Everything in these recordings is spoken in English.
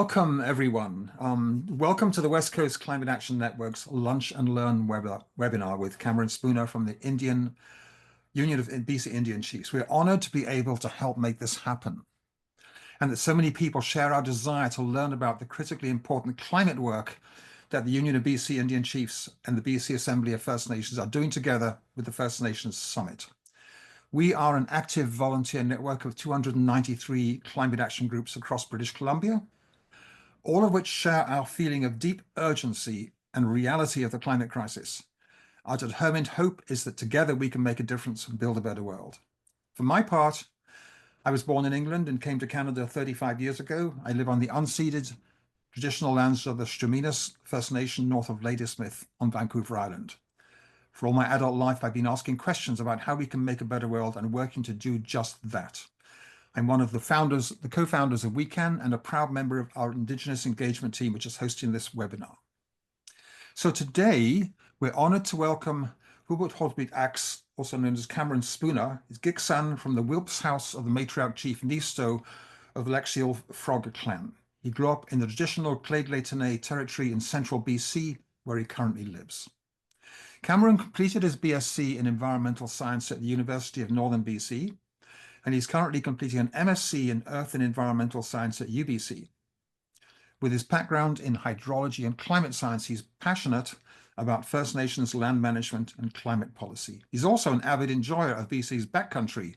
Welcome, everyone. Welcome to the West Coast Climate Action Network's Lunch and Learn webinar with Cameron Spooner from the Indian Union of BC Indian Chiefs. We're honored to be able to help make this happen, and that so many people share our desire to learn about the critically important climate work that the Union of BC Indian Chiefs and the BC Assembly of First Nations are doing together with the First Nations Summit. We are an active volunteer network of 293 climate action groups across British Columbia, all of which share our feeling of deep urgency and reality of the climate crisis. Our determined hope is that together we can make a difference and build a better world. For my part, I was born in England and came to Canada 35 years ago. I live on the unceded traditional lands of the Struminas First Nation north of Ladysmith on Vancouver Island. For all my adult life, I've been asking questions about how we can make a better world and working to do just that. I'm one of the co-founders of We Can, and a proud member of our Indigenous engagement team, which is hosting this webinar. So today, we're honored to welcome Hulbux Hodwit Ax, also known as Cameron Spooner, is Giksan from the Wilps House of the matriarch chief Nisto of the Lexial Frog clan. He grew up in the traditional Clade-Laitinay territory in central BC, where he currently lives. Cameron completed his BSc in environmental science at the University of Northern BC, and he's currently completing an MSc in Earth and Environmental Science at UBC. With his background in hydrology and climate science, he's passionate about First Nations land management and climate policy. He's also an avid enjoyer of BC's backcountry,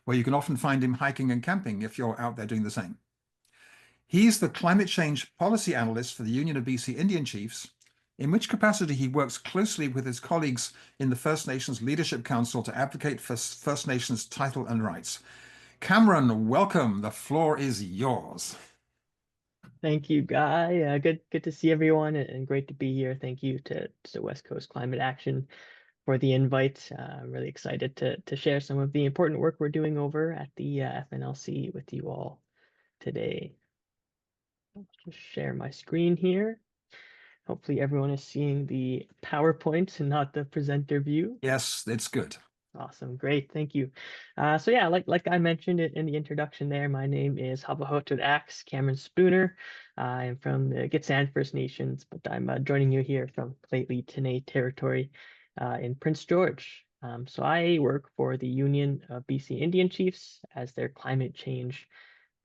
where you can often find him hiking and camping if you're out there doing the same. He's the climate change policy analyst for the Union of BC Indian Chiefs, in which capacity he works closely with his colleagues in the First Nations Leadership Council to advocate for First Nations title and rights. Cameron, welcome. The floor is yours. Thank you, Guy. Good to see everyone, and great to be here. Thank you to West Coast Climate Action for the invite. I'm really excited to share some of the important work we're doing over at the FNLC with you all today. I'll just share my screen here. Hopefully everyone is seeing the PowerPoint and not the presenter view. Yes, it's good. Awesome, great, thank you. So yeah, like I mentioned it in the introduction there, my name is Hulbux Hodwit Ax, Cameron Spooner. I'm from the Gitxsan First Nations, but I'm joining you here from Lheidli-T'enneh territory in Prince George. So I work for the Union of BC Indian Chiefs as their climate change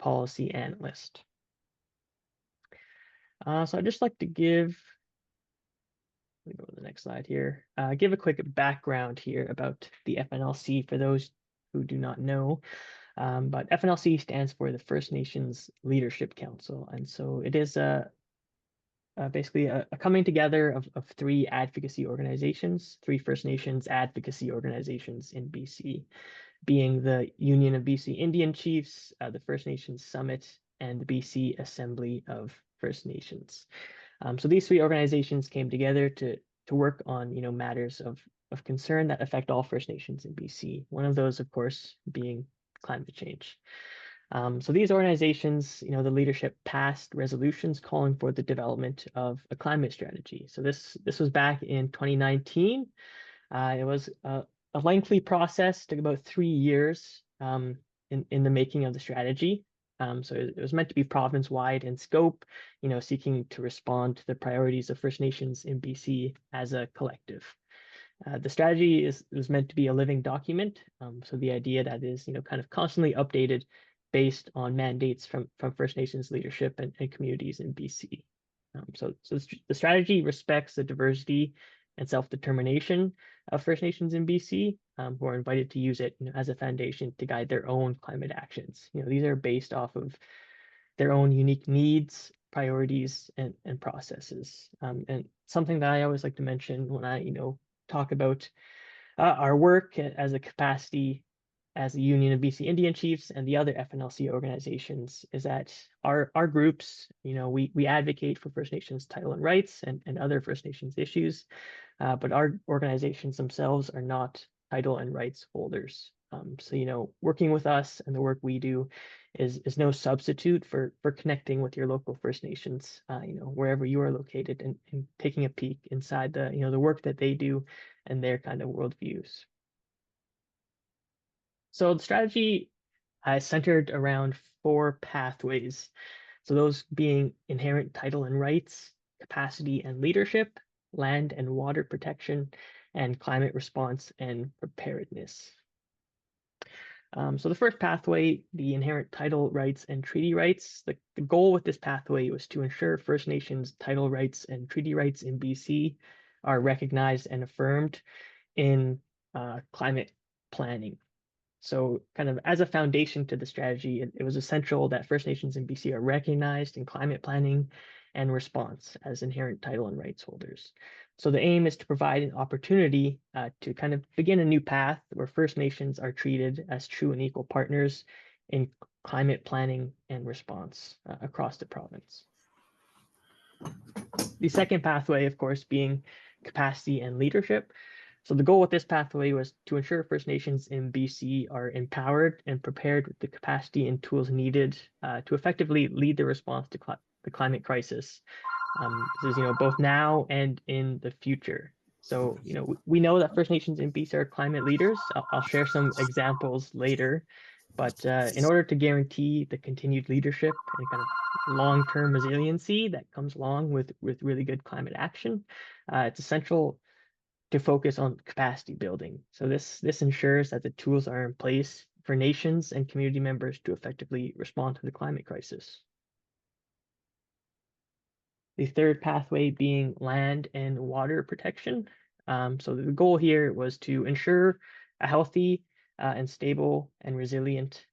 policy analyst. So I'd just like to give, let me go to the next slide here, give a quick background here about the FNLC for those who do not know. But FNLC stands for the First Nations Leadership Council. And so it is basically a coming together of three advocacy organizations, three First Nations advocacy organizations in BC, being the Union of BC Indian Chiefs, the First Nations Summit, and the BC Assembly of First Nations. So these three organizations came together to work on matters of concern that affect all First Nations in BC. One of those, of course, being climate change. So these organizations, the leadership passed resolutions calling for the development of a climate strategy. So this was back in 2019. It was a lengthy process, took about 3 years in the making of the strategy. So it was meant to be province-wide in scope, seeking to respond to the priorities of First Nations in BC as a collective. The strategy was meant to be a living document. So the idea that is, kind of constantly updated based on mandates from First Nations leadership and communities in BC. So the strategy respects the diversity and self-determination of First Nations in BC, who are invited to use it as a foundation to guide their own climate actions. These are based off of their own unique needs, priorities, and processes. And something that I always like to mention when I, talk about our work as a capacity as the Union of BC Indian Chiefs and the other FNLC organizations is that our groups, we advocate for First Nations title and rights and other First Nations issues, but our organizations themselves are not title and rights holders. So, working with us and the work we do is no substitute for connecting with your local First Nations, wherever you are located, and taking a peek inside the work that they do and their kind of worldviews. So the strategy centered around 4 pathways. So those being inherent title and rights, capacity and leadership, land and water protection, and climate response and preparedness. So the first pathway, the inherent title rights and treaty rights, the goal with this pathway was to ensure First Nations title rights and treaty rights in BC are recognized and affirmed in climate planning. So kind of as a foundation to the strategy, it was essential that First Nations in BC are recognized in climate planning and response as inherent title and rights holders. So the aim is to provide an opportunity to kind of begin a new path where First Nations are treated as true and equal partners in climate planning and response across the province. The second pathway, of course, being capacity and leadership. So the goal with this pathway was to ensure First Nations in BC are empowered and prepared with the capacity and tools needed to effectively lead the response to the climate crisis. This is, both now and in the future. So, we know that First Nations in BC are climate leaders. I'll share some examples later, but in order to guarantee the continued leadership and kind of long-term resiliency that comes along with really good climate action, it's essential to focus on capacity building. So this ensures that the tools are in place for nations and community members to effectively respond to the climate crisis. The third pathway being land and water protection. So the goal here was to ensure a healthy and stable and resilient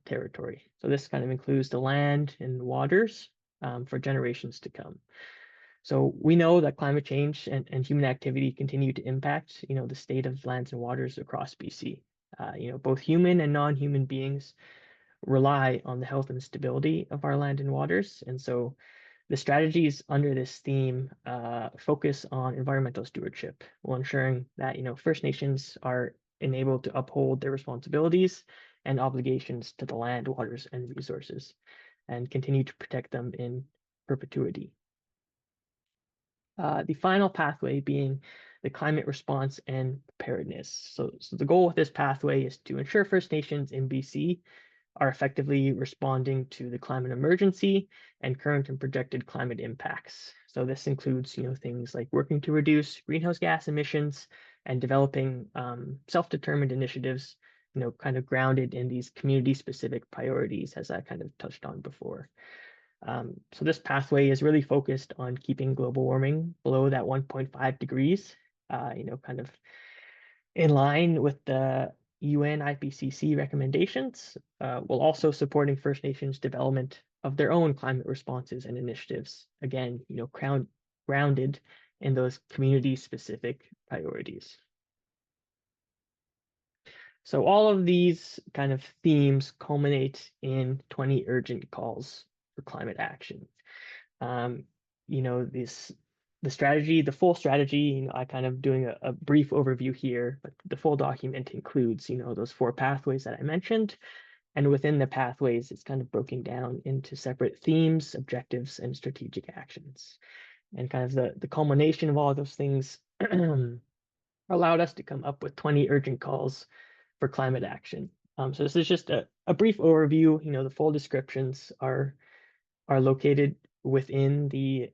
territory. So this kind of includes the land and waters for generations to come. So we know that climate change and human activity continue to impact, the state of lands and waters across BC. Both human and non-human beings rely on the health and stability of our land and waters. And so the strategies under this theme focus on environmental stewardship, while ensuring that, First Nations are enabled to uphold their responsibilities and obligations to the land, waters, and resources, and continue to protect them in perpetuity. The final pathway being the climate response and preparedness. So the goal with this pathway is to ensure First Nations in BC are effectively responding to the climate emergency and current and projected climate impacts. So this includes, things like working to reduce greenhouse gas emissions and developing self-determined initiatives, kind of grounded in these community-specific priorities, as I kind of touched on before. So this pathway is really focused on keeping global warming below that 1.5 degrees, kind of in line with the UN IPCC recommendations, while also supporting First Nations development of their own climate responses and initiatives. Again, grounded in those community-specific priorities. So all of these kind of themes culminate in 20 urgent calls for climate action. The full strategy, I kind of doing a brief overview here, but the full document includes, those 4 pathways that I mentioned. And within the pathways, it's kind of broken down into separate themes, objectives, and strategic actions. And kind of the culmination of all of those things allowed us to come up with 20 urgent calls for climate action. So this is just a brief overview. The full descriptions are located within the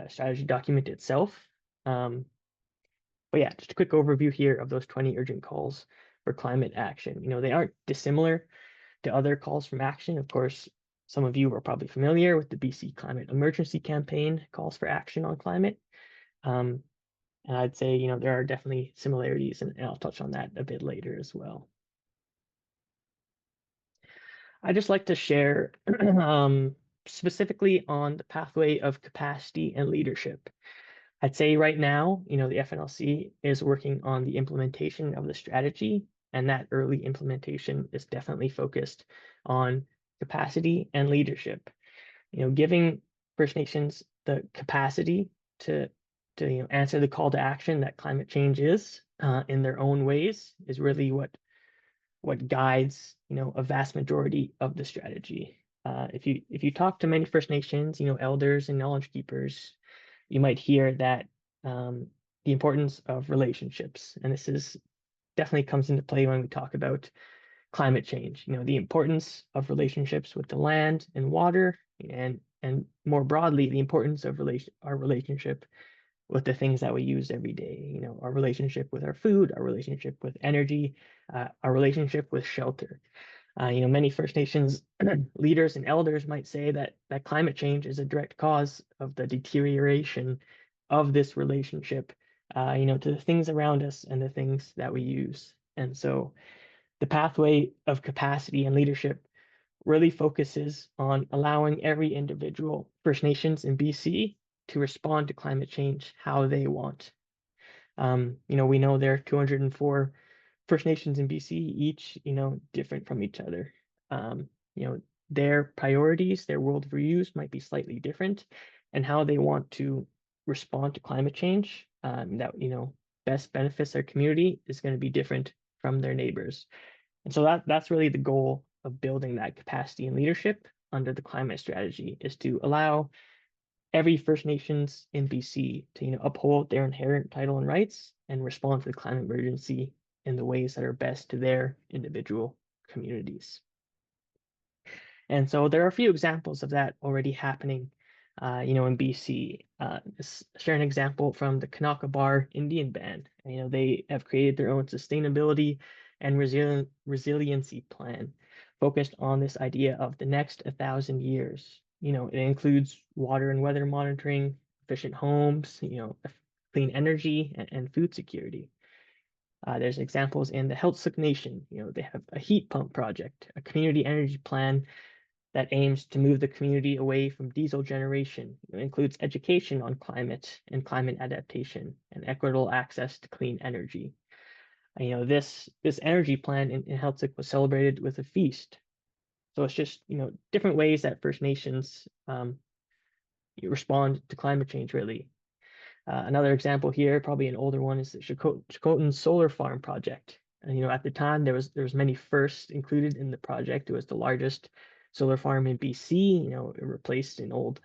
strategy document itself. But yeah, just a quick overview here of those 20 urgent calls for climate action. They aren't dissimilar to other calls from action. Of course, some of you are probably familiar with the BC Climate Emergency Campaign calls for action on climate. And I'd say, there are definitely similarities, and I'll touch on that a bit later as well. I'd just like to share specifically on the pathway of capacity and leadership. I'd say right now, the FNLC is working on the implementation of the strategy, and that early implementation is definitely focused on capacity and leadership. Giving First Nations the capacity to answer the call to action that climate change is in their own ways is really what guides a vast majority of the strategy. If you talk to many First Nations, elders and knowledge keepers, you might hear that the importance of relationships, and this is definitely comes into play when we talk about climate change. The importance of relationships with the land and water, and and more broadly, the importance of our relationship with the things that we use every day. Our relationship with our food, our relationship with energy, our relationship with shelter. Many First Nations leaders and elders might say that climate change is a direct cause of the deterioration of this relationship, to the things around us and the things that we use. And so the pathway of capacity and leadership really focuses on allowing every individual First Nations in BC to respond to climate change how they want. We know there are 204 First Nations in BC, each, different from each other. Um, you know, their priorities, their worldviews might be slightly different, and how they want to respond to climate change, that, best benefits their community is going to be different from their neighbors. And so that's really the goal of building that capacity and leadership under the climate strategy, is to allow every First Nations in BC to, uphold their inherent title and rights and respond to the climate emergency in the ways that are best to their individual communities. And so there are a few examples of that already happening, in BC. Share an example from the Kanakabar Indian Band. They have created their own sustainability and resiliency plan focused on this idea of the next 1,000 years. It includes water and weather monitoring, efficient homes, clean energy, and food security. There's examples in the Hulbux Nation. They have a heat pump project, a community energy plan that aims to move the community away from diesel generation. It includes education on climate and climate adaptation and equitable access to clean energy. This energy plan in Hulbux was celebrated with a feast. So it's just, different ways that First Nations respond to climate change, really. Another example here, probably an older one, is the Chilcotin Solar Farm project. And at the time, there was many firsts included in the project. It was the largest solar farm in BC. It replaced an old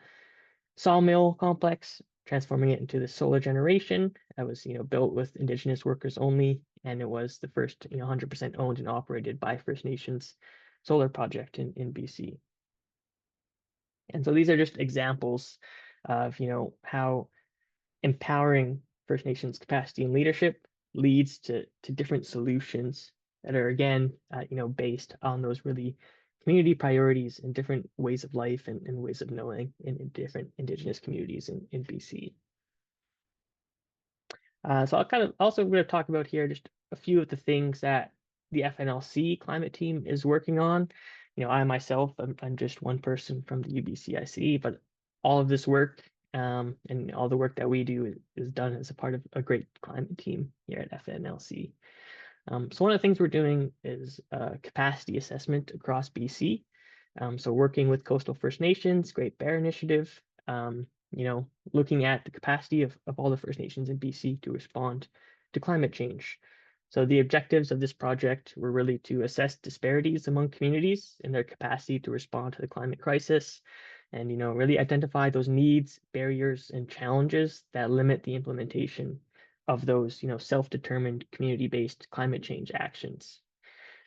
sawmill complex, transforming it into the solar generation. That was built with Indigenous workers only, and it was the first 100% owned and operated by First Nations solar project in BC. And so these are just examples of how empowering First Nations capacity and leadership leads to different solutions that are, again, based on those really community priorities and different ways of life and ways of knowing in different Indigenous communities in BC. So I'll kind of also going to talk about here just a few of the things that the FNLC climate team is working on. I myself, I'm just one person from the UBCIC, but all of this work and all the work that we do is done as a part of a great climate team here at FNLC. So one of the things we're doing is capacity assessment across BC. So working with coastal First Nations, Great Bear Initiative, looking at the capacity of all the First Nations in BC to respond to climate change. So the objectives of this project were really to assess disparities among communities in their capacity to respond to the climate crisis, and really identify those needs, barriers, and challenges that limit the implementation of those self-determined community-based climate change actions.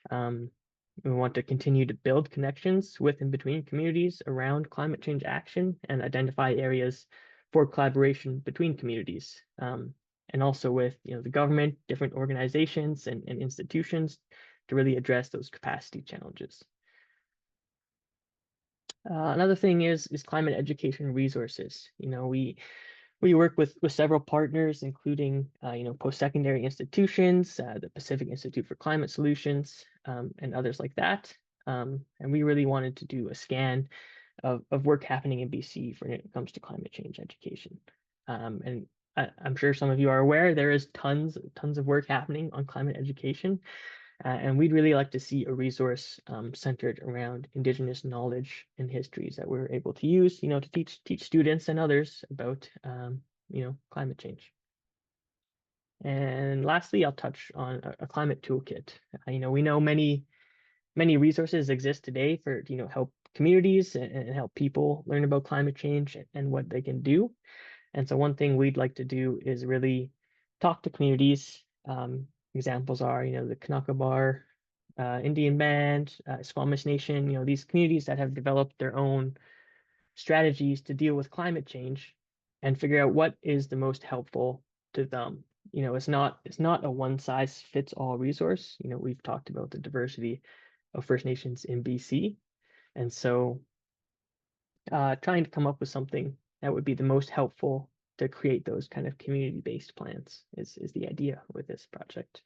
We want to continue to build connections with and between communities around climate change action and identify areas for collaboration between communities, and also with the government, different organizations and institutions to really address those capacity challenges. Another thing is climate education resources. We work with several partners, including post-secondary institutions, the Pacific Institute for Climate Solutions, and others like that. And we really wanted to do a scan of work happening in BC when it comes to climate change education. And I'm sure some of you are aware there is tons of work happening on climate education. And we'd really like to see a resource centered around Indigenous knowledge and histories that we're able to use, to teach students and others about, climate change. And lastly, I'll touch on a climate toolkit. We know many resources exist today for help communities and help people learn about climate change and what they can do. And so one thing we'd like to do is really talk to communities. Examples are, the Kanakabar Indian Band, Squamish Nation, these communities that have developed their own strategies to deal with climate change and figure out what is the most helpful to them. It's not a one size fits all resource. We've talked about the diversity of First Nations in BC, and so trying to come up with something that would be the most helpful to create those kind of community-based plans is the idea with this project.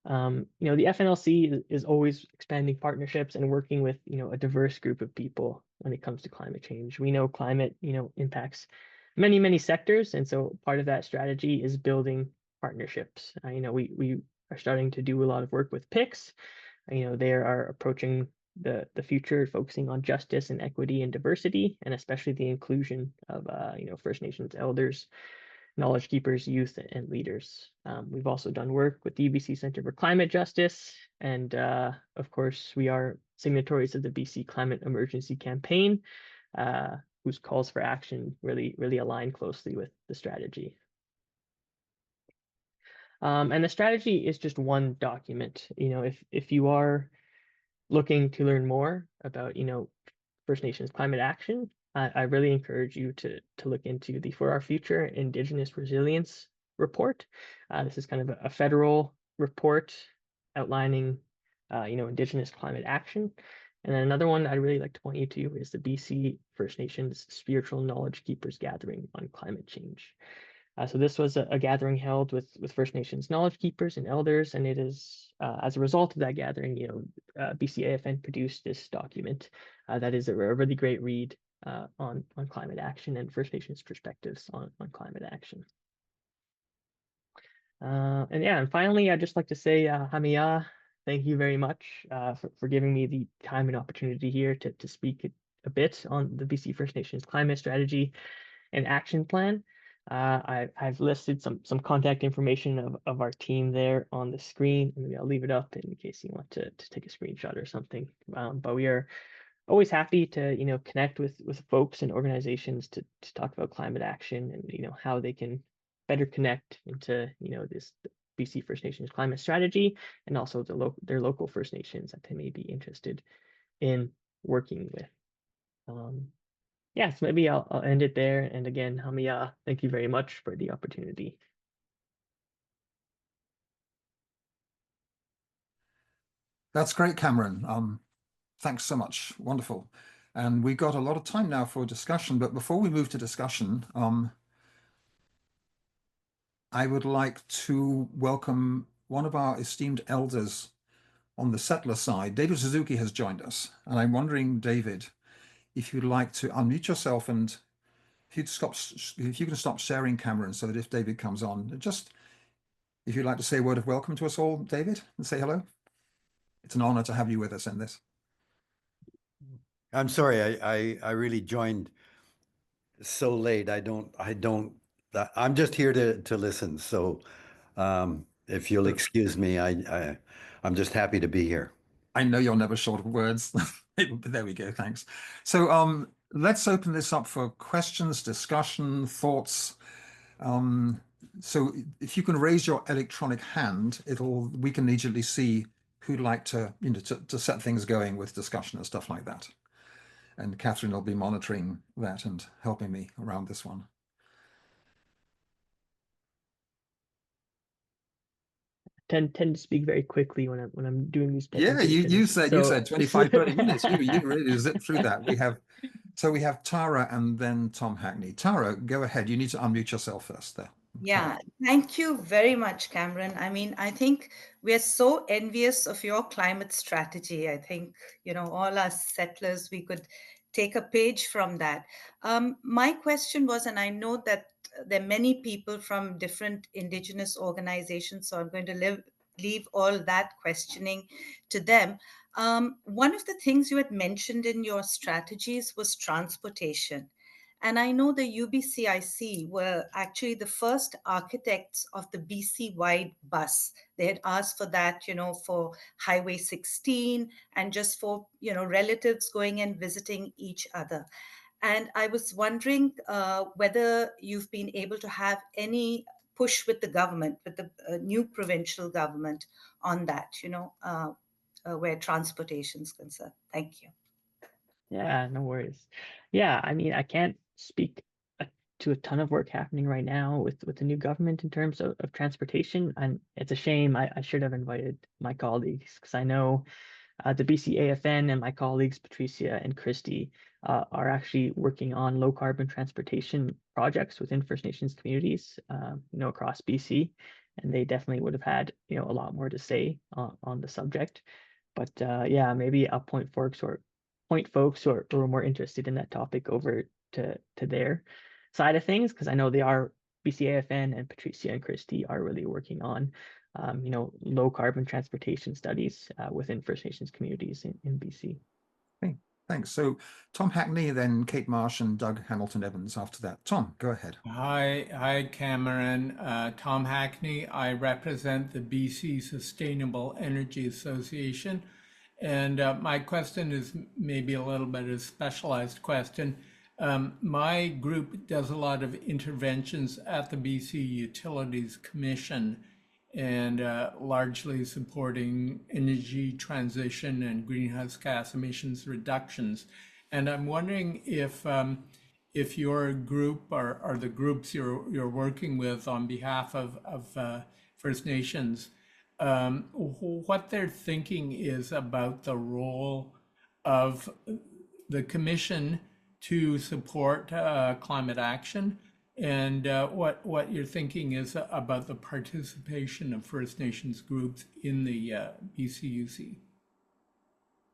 The FNLC is always expanding partnerships and working with, a diverse group of people when it comes to climate change. We know climate, impacts many, many sectors. And so part of that strategy is building partnerships. We are starting to do a lot of work with PICs. They are approaching the future, focusing on justice and equity and diversity, and especially the inclusion of, First Nations elders, knowledge keepers, youth, and leaders. We've also done work with the UBC Center for Climate Justice, and of course, we are signatories of the BC Climate Emergency Campaign, whose calls for action really align closely with the strategy. And the strategy is just one document. If you are looking to learn more about, First Nations climate action, I really encourage you to look into the For Our Future Indigenous Resilience report. This is kind of a federal report outlining, Indigenous climate action. And then another one I'd really like to point you to is the BC First Nations Spiritual Knowledge Keepers Gathering on Climate Change. So this was a gathering held with First Nations knowledge keepers and elders, and it is as a result of that gathering, BCAFN produced this document that is a really great read on climate action and First Nations perspectives on climate action. And finally, I'd just like to say, Hamiya, thank you very much for giving me the time and opportunity here to speak a bit on the BC First Nations climate strategy and action plan. I've listed some contact information of our team there on the screen. Maybe I'll leave it up in case you want to take a screenshot or something. But we are always happy to connect with folks and organizations to talk about climate action and how they can better connect into this BC First Nations climate strategy, and also their local First Nations that they may be interested in working with. Yeah, so maybe I'll end it there. And again, Hamiya, thank you very much for the opportunity. That's great, Cameron. Thanks so much. Wonderful. And we've got a lot of time now for discussion, but before we move to discussion, I would like to welcome one of our esteemed elders on the settler side. David Suzuki has joined us, and I'm wondering, David, if you'd like to unmute yourself and if you can stop sharing, Cameron, so that if David comes on, just if you'd like to say a word of welcome to us all, David, and say hello. It's an honor to have you with us in this. I'm sorry, I really joined so late. I'm just here to listen. So if you'll excuse me, I'm just happy to be here. I know you're never short of words. There we go. Thanks. So let's open this up for questions, discussion, thoughts. So if you can raise your electronic hand, we can immediately see who'd like to set things going with discussion and stuff like that. And Catherine will be monitoring that and helping me around this one. Tend to speak very quickly when I'm doing these presentations. Yeah, you said 25, 30 minutes. You really zipped through that. We have Tara and then Tom Hackney. Tara, go ahead. You need to unmute yourself first there. Yeah, thank you very much, Cameron. I mean, I think we're so envious of your climate strategy. I think, all us settlers, we could take a page from that. My question was, and I know that there are many people from different Indigenous organizations, so I'm going to leave all that questioning to them. One of the things you had mentioned in your strategies was transportation. And I know the UBCIC were actually the first architects of the BC-wide bus. They had asked for that, for Highway 16 and just for, relatives going and visiting each other. And I was wondering whether you've been able to have any push with the government, with the new provincial government on that, where transportation is concerned. Thank you. Yeah, no worries. Yeah, I mean, I can't speak to a ton of work happening right now with the new government in terms of transportation, and it's a shame. I should have invited my colleagues because I know the BC AFN and my colleagues Patricia and Christy are actually working on low carbon transportation projects within First Nations communities, across BC, and they definitely would have had a lot more to say on the subject. But yeah, maybe I'll point folks who are more interested in that topic over to their side of things, because I know they are BCAFN and Patricia and Christy are really working on low carbon transportation studies within First Nations communities in BC. Okay, thanks. So Tom Hackney, then Kate Marsh and Doug Hamilton Evans after that. Tom, go ahead. Hi, Cameron. Tom Hackney. I represent the BC Sustainable Energy Association. And my question is maybe a little bit of a specialized question. My group does a lot of interventions at the BC Utilities Commission and largely supporting energy transition and greenhouse gas emissions reductions. And I'm wondering if your group or the groups you're working with on behalf of First Nations, what they're thinking is about the role of the Commission to support climate action, and what you're thinking is about the participation of First Nations groups in the BCUC.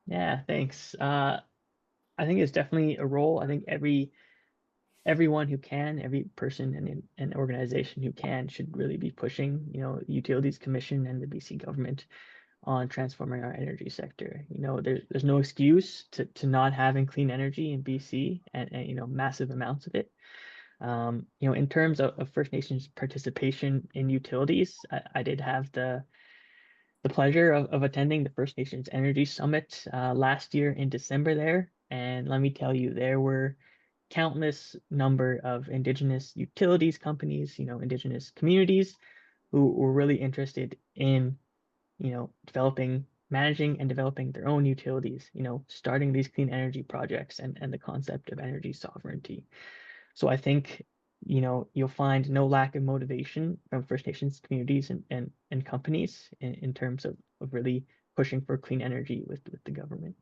Yeah, thanks. I think it's definitely a role. I think everyone who can, every person and an organization who can should really be pushing, Utilities Commission and the BC government on transforming our energy sector. There's no excuse to not having clean energy in BC and massive amounts of it. In terms of First Nations participation in utilities, I did have the pleasure of attending the First Nations Energy Summit last year in December there. And let me tell you, there were countless number of Indigenous utilities companies, Indigenous communities who were really interested in, managing and developing their own utilities, starting these clean energy projects and the concept of energy sovereignty. So I think, you'll find no lack of motivation from First Nations communities and companies in terms of really pushing for clean energy with the government.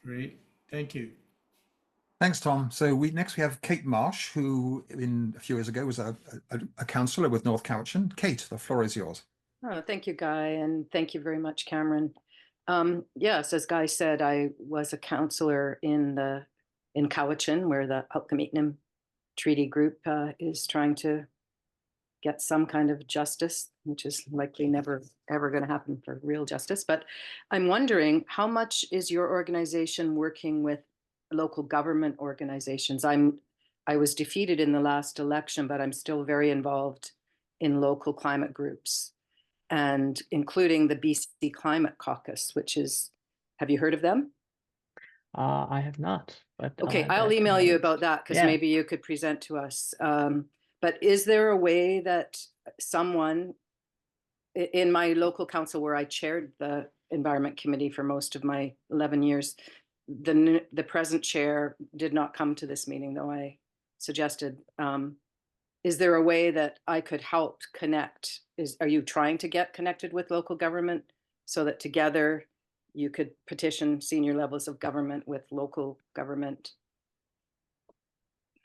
Great, thank you. Thanks, Tom. So next we have Kate Marsh, who a few years ago was a councillor with North Cowichan. Kate, the floor is yours. Oh, thank you, Guy, and thank you very much, Cameron. Yes, as Guy said, I was a councillor in Cowichan, where the Hulbux Treaty Group is trying to get some kind of justice, which is likely never ever going to happen for real justice. But I'm wondering, how much is your organization working with local government organizations? I was defeated in the last election, but I'm still very involved in local climate groups, and including the BC Climate Caucus, have you heard of them? I have not, but okay, I'll email you about that, because maybe you could present to us. But is there a way that someone in my local council, where I chaired the environment committee for most of my 11 years, the present chair did not come to this meeting, though I suggested, is there a way that I could help connect? Are you trying to get connected with local government so that together you could petition senior levels of government with local government?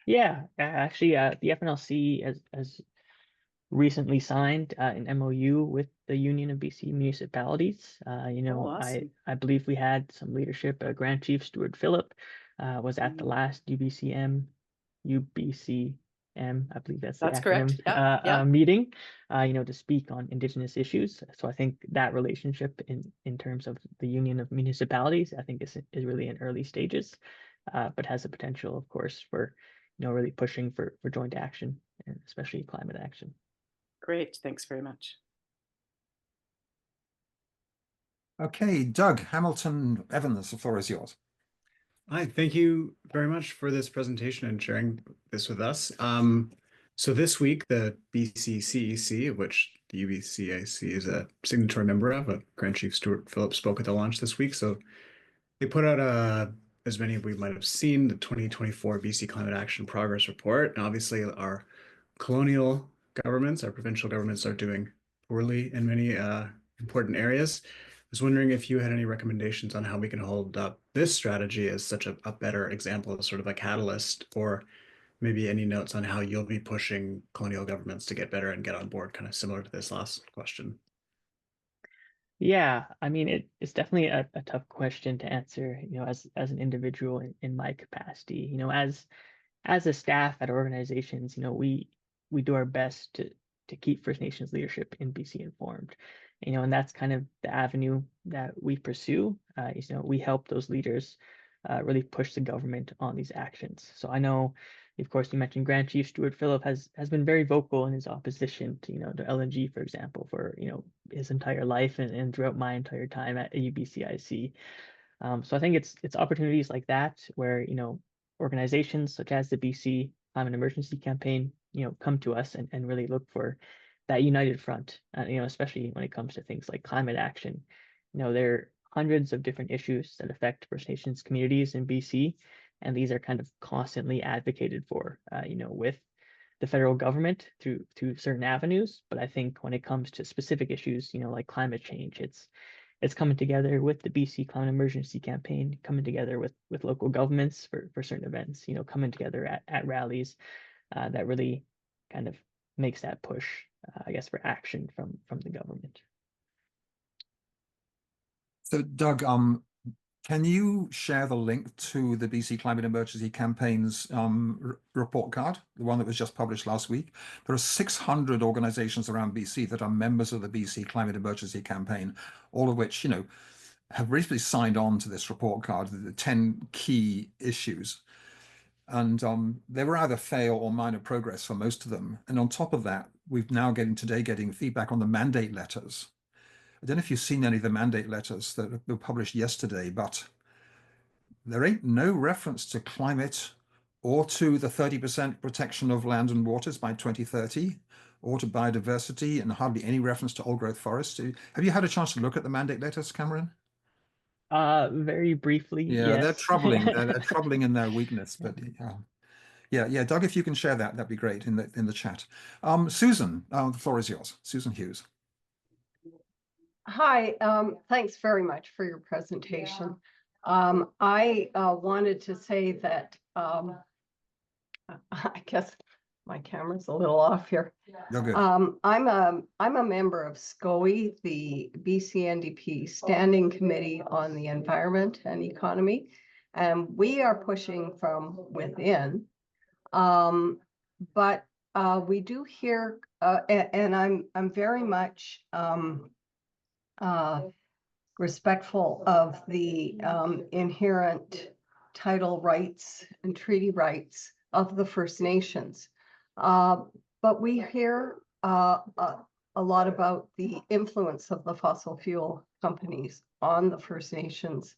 Yeah, actually, the FNLC has recently signed an MOU with the Union of BC Municipalities. Awesome. I believe we had some leadership. Grand Chief Stuart Phillip was at the last UBCM, I believe that's the acronym, correct. meeting, to speak on Indigenous issues. So I think that relationship in terms of the Union of Municipalities, I think is really in early stages, but has the potential, of course, for really pushing for joint action, and especially climate action. Great, thanks very much. Okay, Doug Hamilton Evans, the floor is yours. Hi, thank you very much for this presentation and sharing this with us. So this week, the BCCEC, of which the UBCAC is a signatory member of, Grand Chief Stuart Phillip spoke at the launch this week. So they put out as many of we might have seen, the 2024 BC Climate Action Progress Report. And obviously our colonial governments, our provincial governments are doing poorly in many important areas. I was wondering if you had any recommendations on how we can hold up this strategy as such a better example, as sort of a catalyst, or maybe any notes on how you'll be pushing colonial governments to get better and get on board, kind of similar to this last question. Yeah, I mean, it's definitely a tough question to answer, as an individual in my capacity. As a staff at organizations, we do our best to keep First Nations leadership in BC informed. And that's kind of the avenue that we pursue. We help those leaders really push the government on these actions. So I know, of course, you mentioned Grand Chief Stuart Phillip has been very vocal in his opposition to LNG, for example, for his entire life and throughout my entire time at UBCIC. So I think it's opportunities like that where organizations such as the BC Climate Emergency Campaign come to us and really look for that united front. Especially when it comes to things like climate action. There are hundreds of different issues that affect First Nations communities in BC, and these are kind of constantly advocated for, with the federal government through certain avenues. But I think when it comes to specific issues, like climate change, it's coming together with the BC Climate Emergency Campaign, coming together with local governments for certain events, coming together at rallies that really kind of makes that push, I guess, for action from the government. So, Doug, can you share the link to the BC Climate Emergency Campaign's report card, the one that was just published last week? There are 600 organizations around BC that are members of the BC Climate Emergency Campaign, all of which, have recently signed on to this report card, the 10 key issues. And they were either fail or minor progress for most of them. And on top of that, we've now getting feedback on the mandate letters. I don't know if you've seen any of the mandate letters that were published yesterday, but there ain't no reference to climate or to the 30% protection of land and waters by 2030 or to biodiversity, and hardly any reference to old growth forests. Have you had a chance to look at the mandate letters, Cameron? Very briefly, Yeah, yes. they're troubling. They're troubling in their weakness, but yeah, Doug, if you can share that'd be great in the chat. Susan, the floor is yours. Susan Hughes. Hi, thanks very much for your presentation. I wanted to say that I guess my camera's a little off here. You're good. I'm a member of SCOE, the BC NDP Standing Committee on the Environment and Economy, and we are pushing from within. But we do hear, and I'm very much respectful of the inherent title rights and treaty rights of the First Nations. But we hear a lot about the influence of the fossil fuel companies on the First Nations.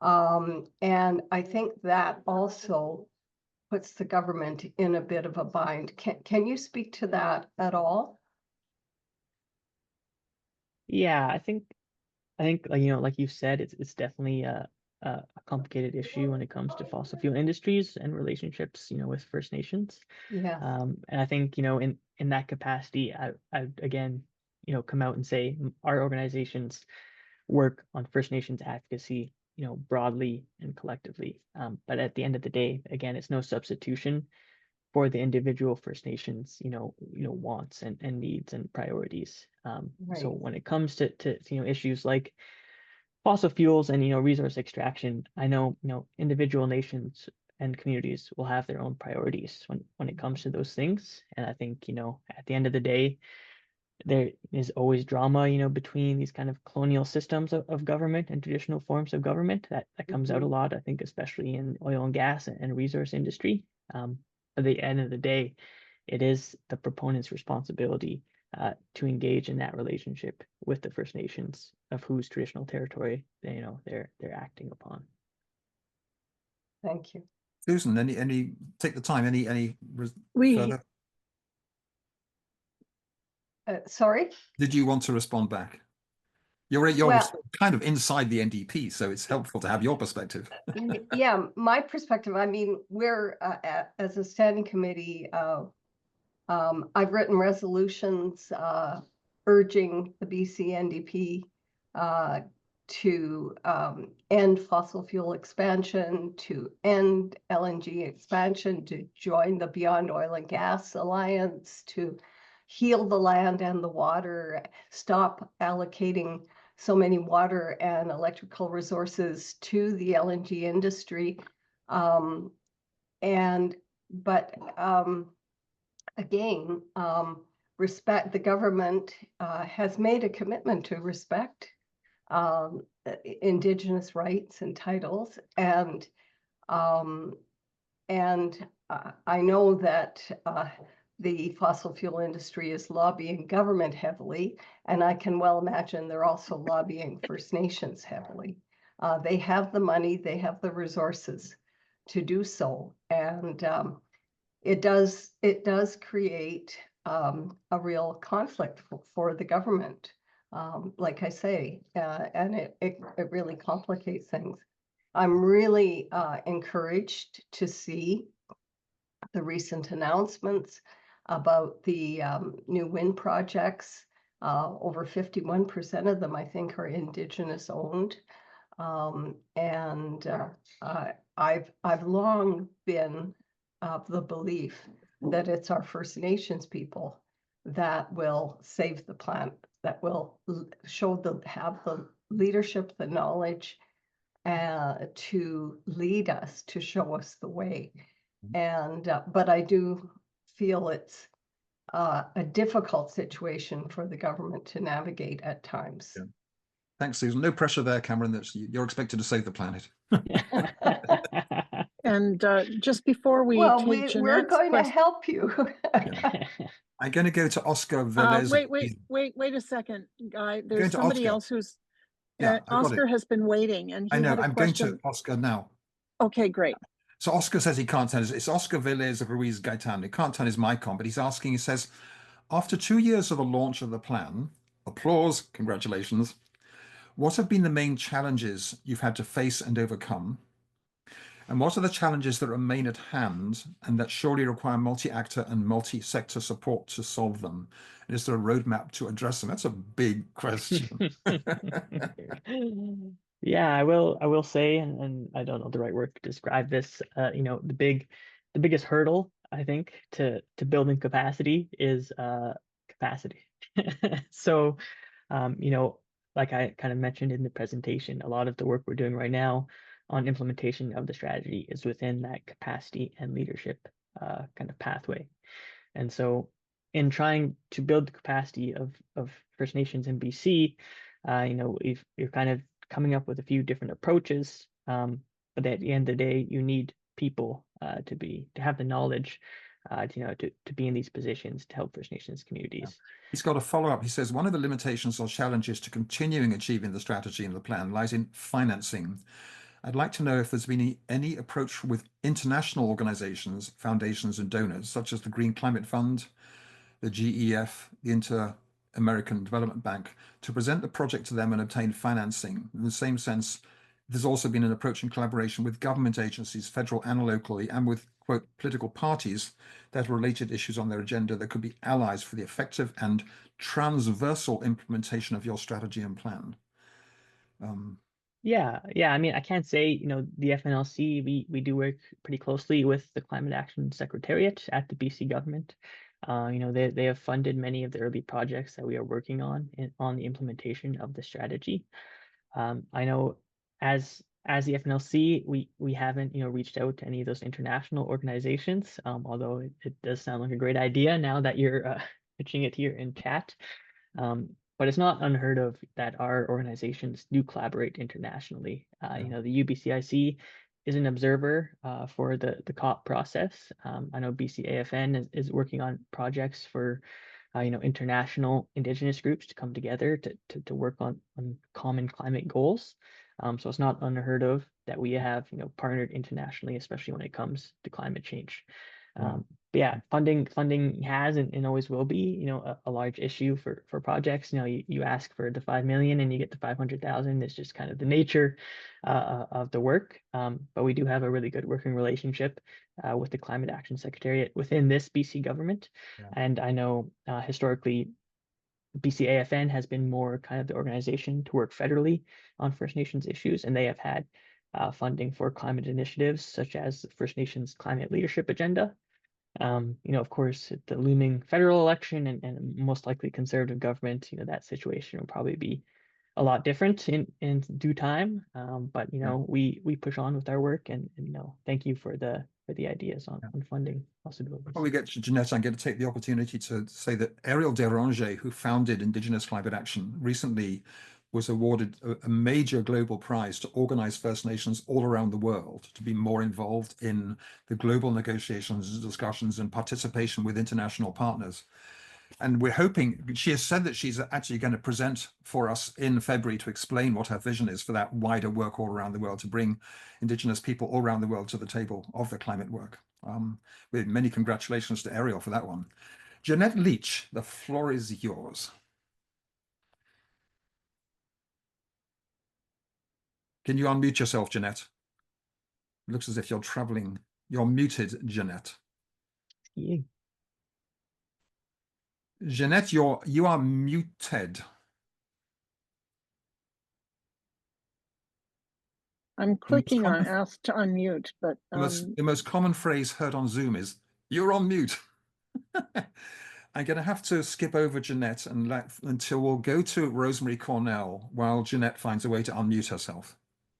And I think that also puts the government in a bit of a bind. Can you speak to that at all? Yeah, I think like you said, it's definitely a complicated issue when it comes to fossil fuel industries and relationships, with First Nations. Yeah. And I think, in that capacity, I again, come out and say our organizations work on First Nations advocacy, broadly and collectively. But at the end of the day, again, it's no substitution for the individual First Nations, wants and needs and priorities. So when it comes to issues like fossil fuels and resource extraction, I know individual nations and communities will have their own priorities when it comes to those things. And I think at the end of the day, there is always drama between these kind of colonial systems of government and traditional forms of government that comes out a lot, I think, especially in oil and gas and resource industry. At the end of the day, it is the proponent's responsibility to engage in that relationship with the First Nations of whose traditional territory they're acting upon. Thank you. Susan, any take the time, any further? Sorry? Did you want to respond back? You're Well, kind of inside the NDP, so it's helpful to have your perspective. yeah, my perspective, I mean, we're, as a standing committee, I've written resolutions urging the BC NDP to end fossil fuel expansion, to end LNG expansion, to join the Beyond Oil and Gas Alliance, to heal the land and the water, stop allocating so many water and electrical resources to the LNG industry. Again, the government has made a commitment to respect Indigenous rights and titles, and I know that the fossil fuel industry is lobbying government heavily, and I can well imagine they're also lobbying First Nations heavily. They have the money, they have the resources to do so, and it does create a real conflict for the government, like I say, and it really complicates things. I'm really encouraged to see the recent announcements about the new wind projects. Over 51% of them, I think, are Indigenous owned. I've long been of the belief that it's our First Nations people that will save the planet, that will have the leadership, the knowledge to lead us, to show us the way. But I do feel it's a difficult situation for the government to navigate at times. Yeah. Thanks, Susan. No pressure there, Cameron. You're expected to save the planet. And just before we Well, take we're Jeanette's going to question, help you. I'm going to go to Oscar Velez. wait a second, Guy. Going There's to somebody Oscar. else who's Yeah, I got Oscar it. has been waiting, and I he know. had a I'm going question. to Oscar now. Okay, great. So Oscar says he can't turn. It's Oscar Velez of Ruiz Gaetan. He can't turn his mic on, but he's asking. He says, after 2 years of the launch of the plan, applause, congratulations. What have been the main challenges you've had to face and overcome? And what are the challenges that remain at hand and that surely require multi-actor and multi-sector support to solve them? And is there a roadmap to address them? That's a big question. Yeah, I will say, and I don't know the right word to describe this. The biggest hurdle, I think, to building capacity is capacity. So, like I kind of mentioned in the presentation, a lot of the work we're doing right now on implementation of the strategy is within that capacity and leadership kind of pathway. And so in trying to build the capacity of First Nations in BC, you're kind of coming up with a few different approaches. But at the end of the day, you need people to have the knowledge to be in these positions to help First Nations communities. Yeah. He's got a follow-up. He says, one of the limitations or challenges to continuing achieving the strategy and the plan lies in financing. I'd like to know if there's been any approach with international organizations, foundations, and donors, such as the Green Climate Fund, the GEF, the Inter-American Development Bank, to present the project to them and obtain financing. In the same sense, there's also been an approach in collaboration with government agencies, federal and locally, and with, quote, political parties that have related issues on their agenda that could be allies for the effective and transversal implementation of your strategy and plan. Yeah. I mean, I can't say, the FNLC, we do work pretty closely with the Climate Action Secretariat at the BC government. They have funded many of the early projects that we are working on the implementation of the strategy. I know as the FNLC, we haven't, reached out to any of those international organizations, although it does sound like a great idea now that you're pitching it here in chat. But it's not unheard of that our organizations do collaborate internationally. The UBCIC is an observer for the COP process. I know BCAFN is working on projects for international Indigenous groups to come together to work on common climate goals. So it's not unheard of that we have partnered internationally, especially when it comes to climate change. But yeah, funding has and always will be, a large issue for projects. You ask for the 5 million and you get the 500,000. It's just kind of the nature of the work. But we do have a really good working relationship with the Climate Action Secretariat within this BC government. Yeah. And I know historically BC AFN has been more kind of the organization to work federally on First Nations issues, and they have had funding for climate initiatives such as the First Nations Climate Leadership Agenda. Of course, the looming federal election and most likely conservative government, that situation will probably be a lot different in due time. But we push on with our work, and thank you for the ideas on funding possibilities. Before we get to Jeanette, I'm going to take the opportunity to say that Ariel Deranger, who founded Indigenous Climate Action, recently was awarded a major global prize to organize First Nations all around the world to be more involved in the global negotiations, discussions, and participation with international partners. And we're hoping, she has said that she's actually going to present for us in February to explain what her vision is for that wider work all around the world, to bring Indigenous people all around the world to the table of the climate work. With many congratulations to Ariel for that one. Jeanette Leach, the floor is yours. Can you unmute yourself, Jeanette? It looks as if you're traveling. You're muted, Jeanette. Yeah. Jeanette, you are muted. I'm clicking on ask to unmute, but the most common phrase heard on Zoom is "you're on mute." I'm going to have to skip over Jeanette until we'll go to Rosemary Cornell while Jeanette finds a way to unmute herself.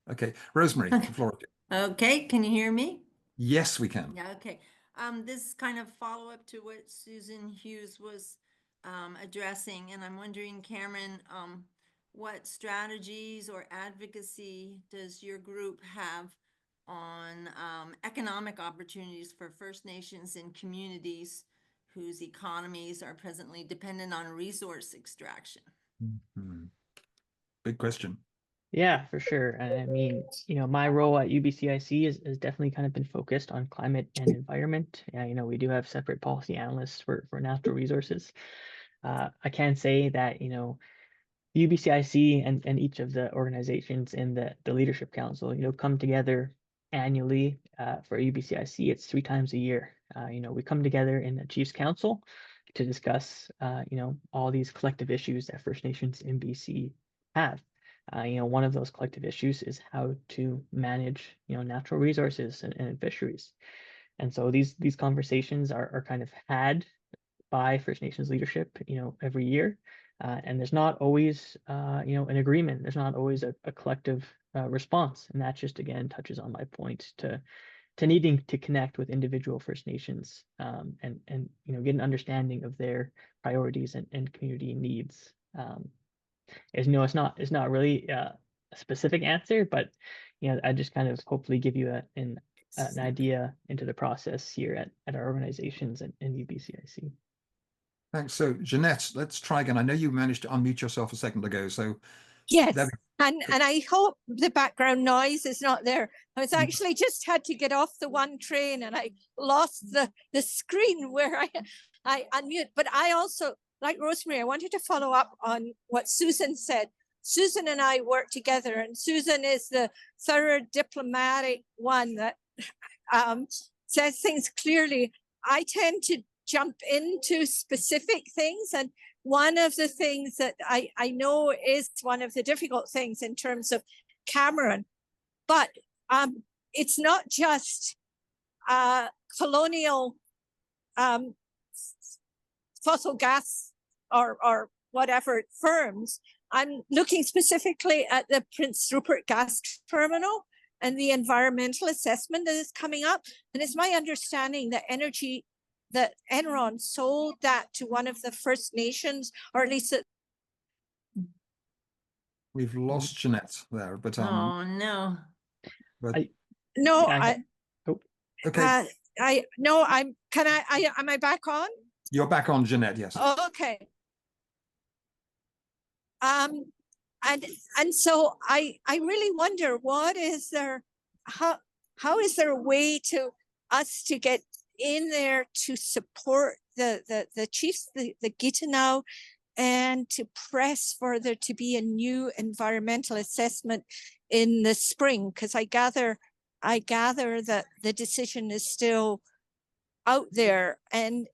Okay, Rosemary, the floor. Okay, can you hear me? Yes, we can. Yeah, okay. This is kind of follow-up to what Susan Hughes was addressing, and I'm wondering, Cameron, what strategies or advocacy does your group have on economic opportunities for First Nations and communities whose economies are presently dependent on resource extraction? Mm-hmm. Big question. Yeah, for sure. And I mean, my role at UBCIC is definitely kind of been focused on climate and environment. Yeah, we do have separate policy analysts for natural resources. I can say that, UBCIC and each of the organizations in the Leadership Council, come together annually. For UBCIC, it's 3 times a year. We come together in the Chiefs Council to discuss, all these collective issues that First Nations in BC have. One of those collective issues is how to manage, natural resources and fisheries. And so these conversations are kind of had by First Nations leadership, every year. And there's not always, an agreement. There's not always a collective response. And that just, again, touches on my point to needing to connect with individual First Nations and get an understanding of their priorities and community needs. It's not really a specific answer, but I just kind of hopefully give you an idea into the process here at our organizations and UBCIC. Thanks. So Jeanette, let's try again. I know you managed to unmute yourself a second ago. So yes, and I hope the background noise is not there. I was actually just had to get off the one train and I lost the screen where I unmute. But I also, like Rosemary, I wanted to follow up on what Susan said. Susan and I work together, and Susan is the thorough diplomatic one that says things clearly. I tend to jump into specific things, and one of the things that I know is one of the difficult things in terms of Cameron, but it's not just colonial fossil gas or whatever firms. I'm looking specifically at the Prince Rupert gas terminal and the environmental assessment that is coming up. And it's my understanding that Enron sold that to one of the First Nations, or at least we've lost Jeanette there, but oh no. But okay. Am I back on? You're back on, Jeanette, yes. Oh, okay. And so I really wonder, what is there, how is there a way to us to get in there to support the chiefs, the Gitineau, and to press for there to be a new environmental assessment in the spring? Because I gather that the decision is still out there, and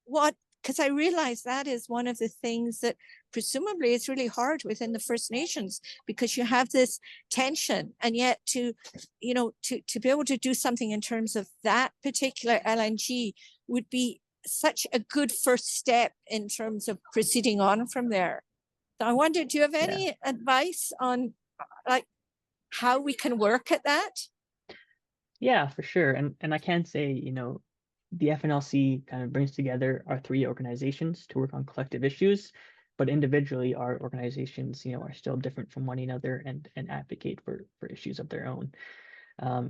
what, because I realize that is one of the things that presumably is really hard within the First Nations, because you have this tension, and yet to be able to do something in terms of that particular LNG would be such a good first step in terms of proceeding on from there. So I wonder, do you have any advice on like how we can work at that? Yeah, for sure. And I can say, the FNLC kind of brings together our three organizations to work on collective issues, but individually our organizations, are still different from one another and advocate for issues of their own.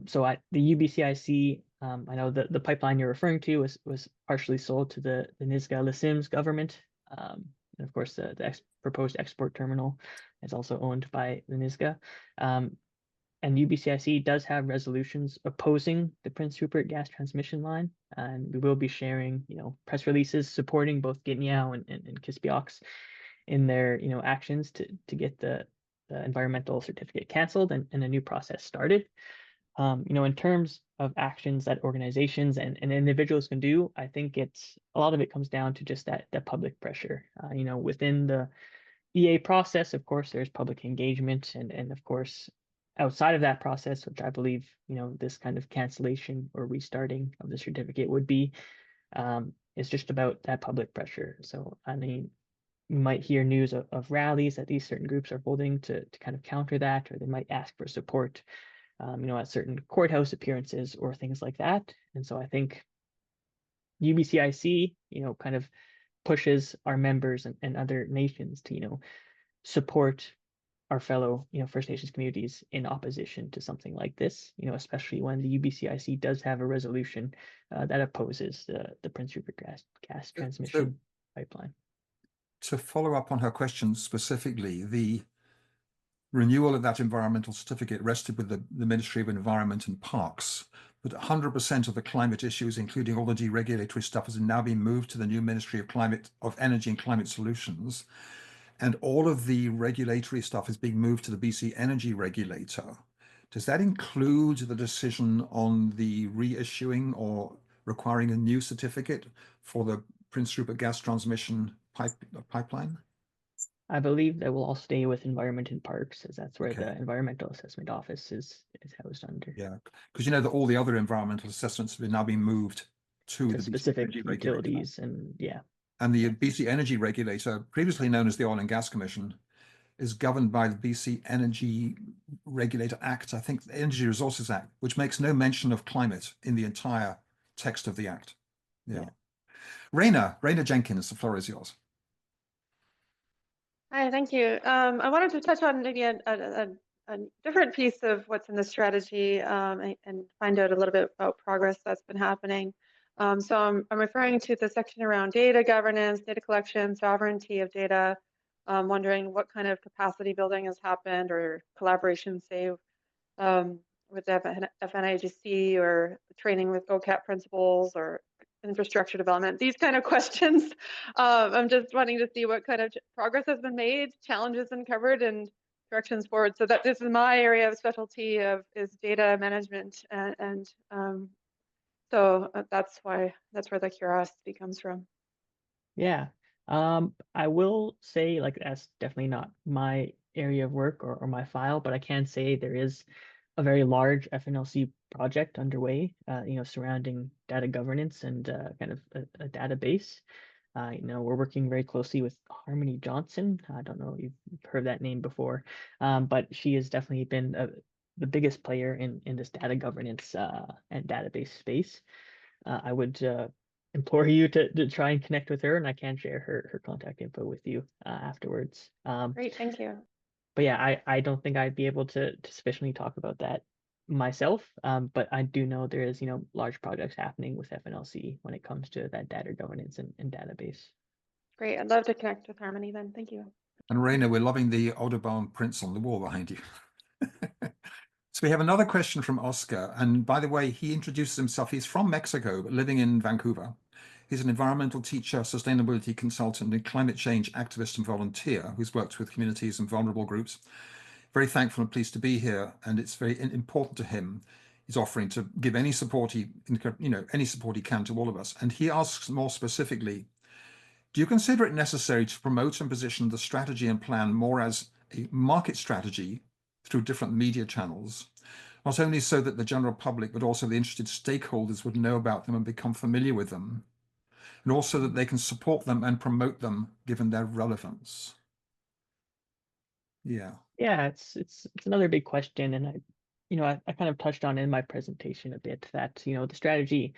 So at the UBCIC, I know that the pipeline you're referring to was partially sold to the Nisga'a-LeSims government. And of course, the proposed export terminal is also owned by the Nisga'a. And UBCIC does have resolutions opposing the Prince Rupert gas transmission line, and we will be sharing, press releases supporting both Gitneau and Kispiox in their, actions to get the environmental certificate canceled and a new process started. In terms of actions that organizations and individuals can do, I think a lot of it comes down to just that public pressure. Within the EA process, of course, there's public engagement, and of course, outside of that process, which I believe, this kind of cancellation or restarting of the certificate would be, is just about that public pressure. So, I mean, you might hear news of rallies that these certain groups are holding to kind of counter that, or they might ask for support, at certain courthouse appearances or things like that. And so I think UBCIC, kind of pushes our members and other nations to, support our fellow, First Nations communities in opposition to something like this, especially when the UBCIC does have a resolution that opposes the Prince Rupert gas transmission pipeline. To follow up on her question specifically, the renewal of that environmental certificate rested with the Ministry of Environment and Parks, but 100% of the climate issues, including all the deregulatory stuff, has now been moved to the new Ministry of Energy and Climate Solutions. And all of the regulatory stuff is being moved to the BC Energy Regulator. Does that include the decision on the reissuing or requiring a new certificate for the Prince Rupert gas transmission pipeline? I believe that will all stay with Environment and Parks, as that's where the Environmental Assessment Office is housed under. Yeah, because that all the other environmental assessments have now been moved to the specific BC utilities and And the BC Energy Regulator, previously known as the Oil and Gas Commission, is governed by the BC Energy Regulator Act, I think the Energy Resources Act, which makes no mention of climate in the entire text of the act. Yeah. Raina Jenkins, the floor is yours. Hi, thank you. I wanted to touch on maybe a different piece of what's in the strategy and find out a little bit about progress that's been happening. So I'm referring to the section around data governance, data collection, sovereignty of data. Wondering what kind of capacity building has happened or collaboration, say, with the FNIGC or training with OCAP principals or infrastructure development, these kind of questions. I'm just wanting to see what kind of progress has been made, challenges uncovered, and directions forward. So that this is my area of specialty is data management, and so that's where the curiosity comes from. Yeah, I will say, like, that's definitely not my area of work or my file, but I can say there is a very large FNLC project underway, surrounding data governance and kind of a database. We're working very closely with Harmony Johnson. I don't know if you've heard that name before, but she has definitely been the biggest player in this data governance and database space. I would implore you to try and connect with her, and I can share her contact info with you afterwards. Great, thank you. But yeah, I don't think I'd be able to sufficiently talk about that myself, but I do know there is, large projects happening with FNLC when it comes to that data governance and database. Great, I'd love to connect with Harmony then. Thank you. And Raina, we're loving the Audubon prints on the wall behind you. we have another question from Oscar. And by the way, he introduces himself. He's from Mexico, but living in Vancouver. He's an environmental teacher, sustainability consultant, and climate change activist and volunteer who's worked with communities and vulnerable groups. Very thankful and pleased to be here. And it's very important to him. He's offering to give any support any support he can to all of us. And he asks more specifically, do you consider it necessary to promote and position the strategy and plan more as a market strategy through different media channels, not only so that the general public, but also the interested stakeholders would know about them and become familiar with them, and also that they can support them and promote them given their relevance? Yeah. Yeah, it's another big question, and I kind of touched on in my presentation a bit that the strategy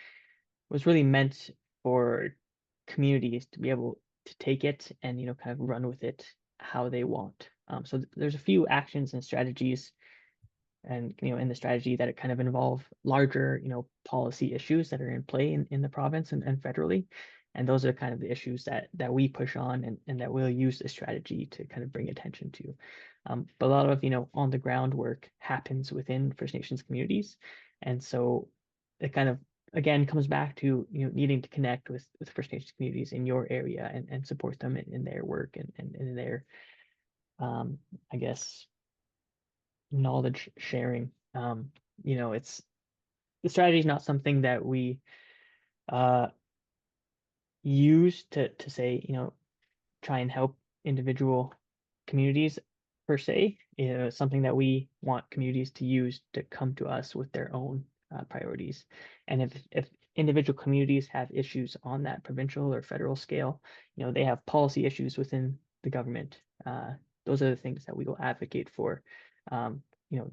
was really meant for communities to be able to take it and kind of run with it how they want. So there's a few actions and strategies, and in the strategy that it kind of involve larger policy issues that are in play in the province and federally, and those are kind of the issues that we push on and that we'll use the strategy to kind of bring attention to. But a lot of on the ground work happens within First Nations communities, and so it kind of again comes back to needing to connect with First Nations communities in your area and support them in their work and in their I guess knowledge sharing. It's the strategy is not something that we use to say try and help individual communities per se. Something that we want communities to use to come to us with their own priorities. And if individual communities have issues on that provincial or federal scale, they have policy issues within the government. Those are the things that we will advocate for,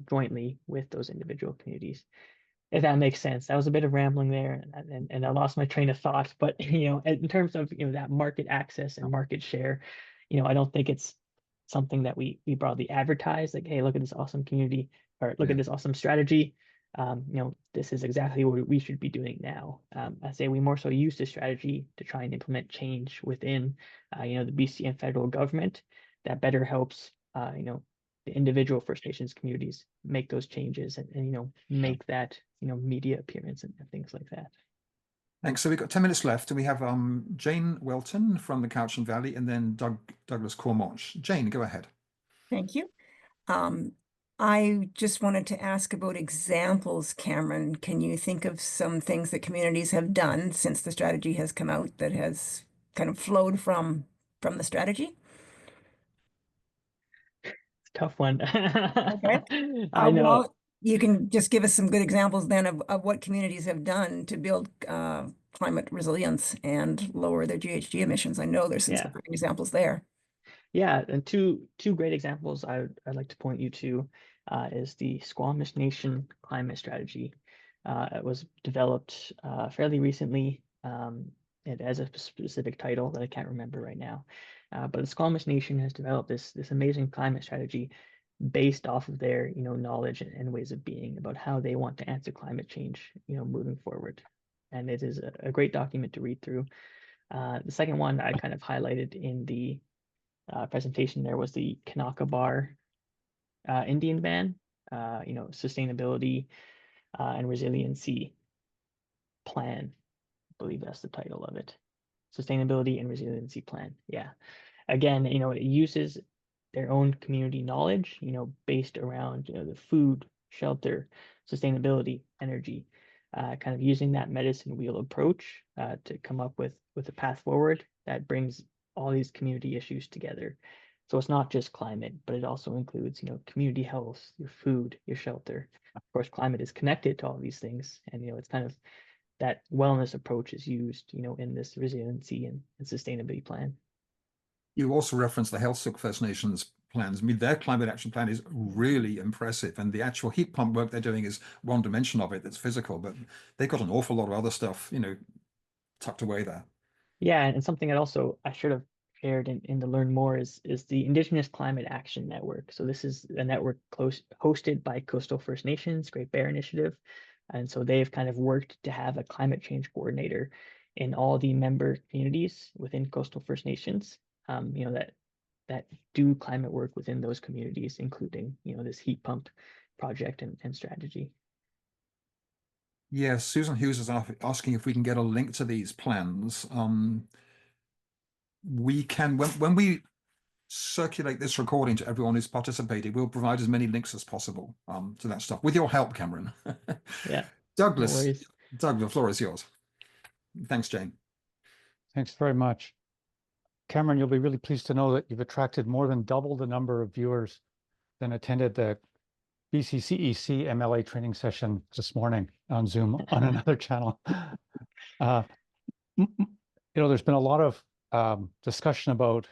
jointly with those individual communities. If that makes sense. That was a bit of rambling there, and I lost my train of thought. But in terms of that market access and market share, I don't think it's something that we broadly advertise. Like, hey, look at this awesome community, or look at this awesome strategy. This is exactly what we should be doing now. I say we more so use this strategy to try and implement change within, the BC and federal government that better helps, the individual First Nations communities make those changes and make that media appearance and things like that. Thanks. So we've got 10 minutes left, and we have Jane Welton from the Cowichan Valley, and then Douglas Cormanche. Jane, go ahead. Thank you. I just wanted to ask about examples, Cameron. Can you think of some things that communities have done since the strategy has come out that has kind of flowed from the strategy? Tough one. Okay. I know. Well, you can just give us some good examples then of what communities have done to build climate resilience and lower their GHG emissions. I know there's some great examples there. Yeah, and two great examples I'd like to point you to is the Squamish Nation climate strategy. It was developed fairly recently. It has a specific title that I can't remember right now. But the Squamish Nation has developed this amazing climate strategy based off of their knowledge and ways of being about how they want to answer climate change moving forward. And it is a great document to read through. The second one I kind of highlighted in the presentation there was the Kanaka Bar Indian Band, sustainability and resiliency plan. I believe that's the title of it. Sustainability and resiliency plan. Yeah. Again, it uses their own community knowledge, based around, the food, shelter, sustainability, energy, kind of using that medicine wheel approach to come up with a path forward that brings all these community issues together. So it's not just climate, but it also includes, community health, your food, your shelter. Of course, climate is connected to all these things, and it's kind of that wellness approach is used, in this resiliency and sustainability plan. You also referenced the Healthsuck First Nations plans. I mean, their climate action plan is really impressive, and the actual heat pump work they're doing is one dimension of it that's physical, but they've got an awful lot of other stuff, tucked away there. Yeah, and something that also I should have shared in the Learn More is the Indigenous Climate Action Network. So this is a network hosted by Coastal First Nations, Great Bear Initiative, and so they've kind of worked to have a climate change coordinator in all the member communities within Coastal First Nations. That do climate work within those communities, including this heat pump project and strategy. Yes, Susan Hughes is asking if we can get a link to these plans. We can, when we circulate this recording to everyone who's participated, we'll provide as many links as possible to that stuff, with your help, Cameron. Yeah. Douglas, No worries. Doug, the floor is yours. Thanks, Jane. Thanks very much. Cameron, you'll be really pleased to know that you've attracted more than double the number of viewers than attended the BCCEC MLA training session this morning on Zoom on another channel. There's been a lot of discussion about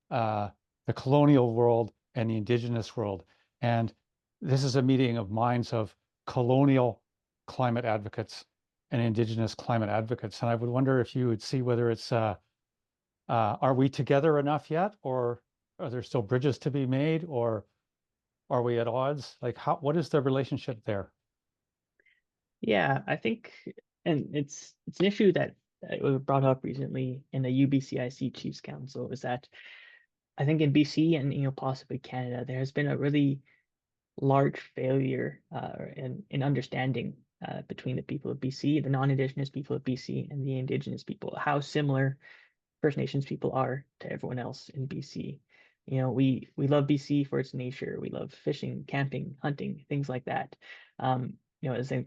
the colonial world and the indigenous world. And this is a meeting of minds of colonial climate advocates and indigenous climate advocates. And I would wonder if you would see whether it's, are we together enough yet, or are there still bridges to be made, or are we at odds? Like, what is the relationship there? Yeah, I think, and it's an issue that was brought up recently in the UBCIC Chiefs Council, is that I think in BC and possibly Canada, there has been a really large failure in understanding between the people of BC, the non-Indigenous people of BC, and the Indigenous people, how similar First Nations people are to everyone else in BC. We love BC for its nature. We love fishing, camping, hunting, things like that.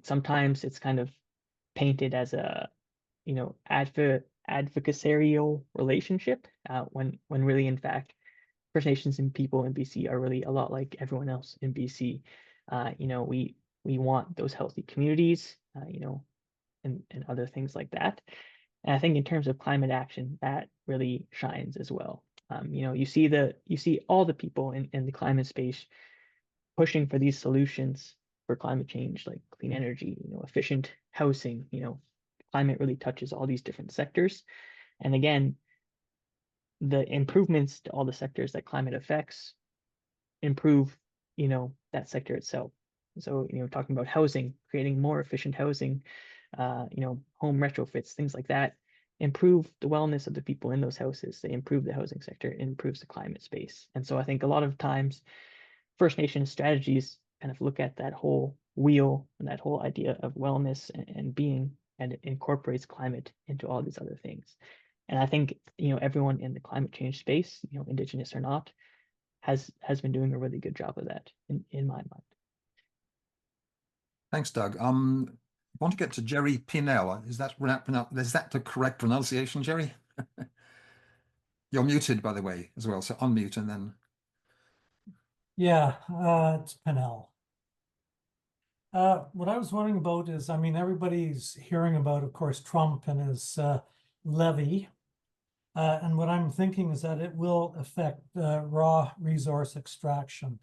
Sometimes it's kind of painted as a adversarial relationship when really in fact First Nations and people in BC are really a lot like everyone else in BC. We want those healthy communities, and other things like that. And I think in terms of climate action, that really shines as well. You see all the people in the climate space pushing for these solutions for climate change, like clean energy, efficient housing. Climate really touches all these different sectors. And again, the improvements to all the sectors that climate affects improve, that sector itself. So, talking about housing, creating more efficient housing, home retrofits, things like that, improve the wellness of the people in those houses. They improve the housing sector, it improves the climate space. And so I think a lot of times First Nations strategies kind of look at that whole wheel and that whole idea of wellness and being, and it incorporates climate into all these other things. And I think, everyone in the climate change space, Indigenous or not, has been doing a really good job of that in my mind. Thanks, Doug. I want to get to Jerry Pinell. Is that the correct pronunciation, Jerry? You're muted, by the way, as well. So unmute and then. Yeah, it's Pinell. What I was wondering about is, everybody's hearing about, of course, Trump and his levy. And what I'm thinking is that it will affect raw resource extraction,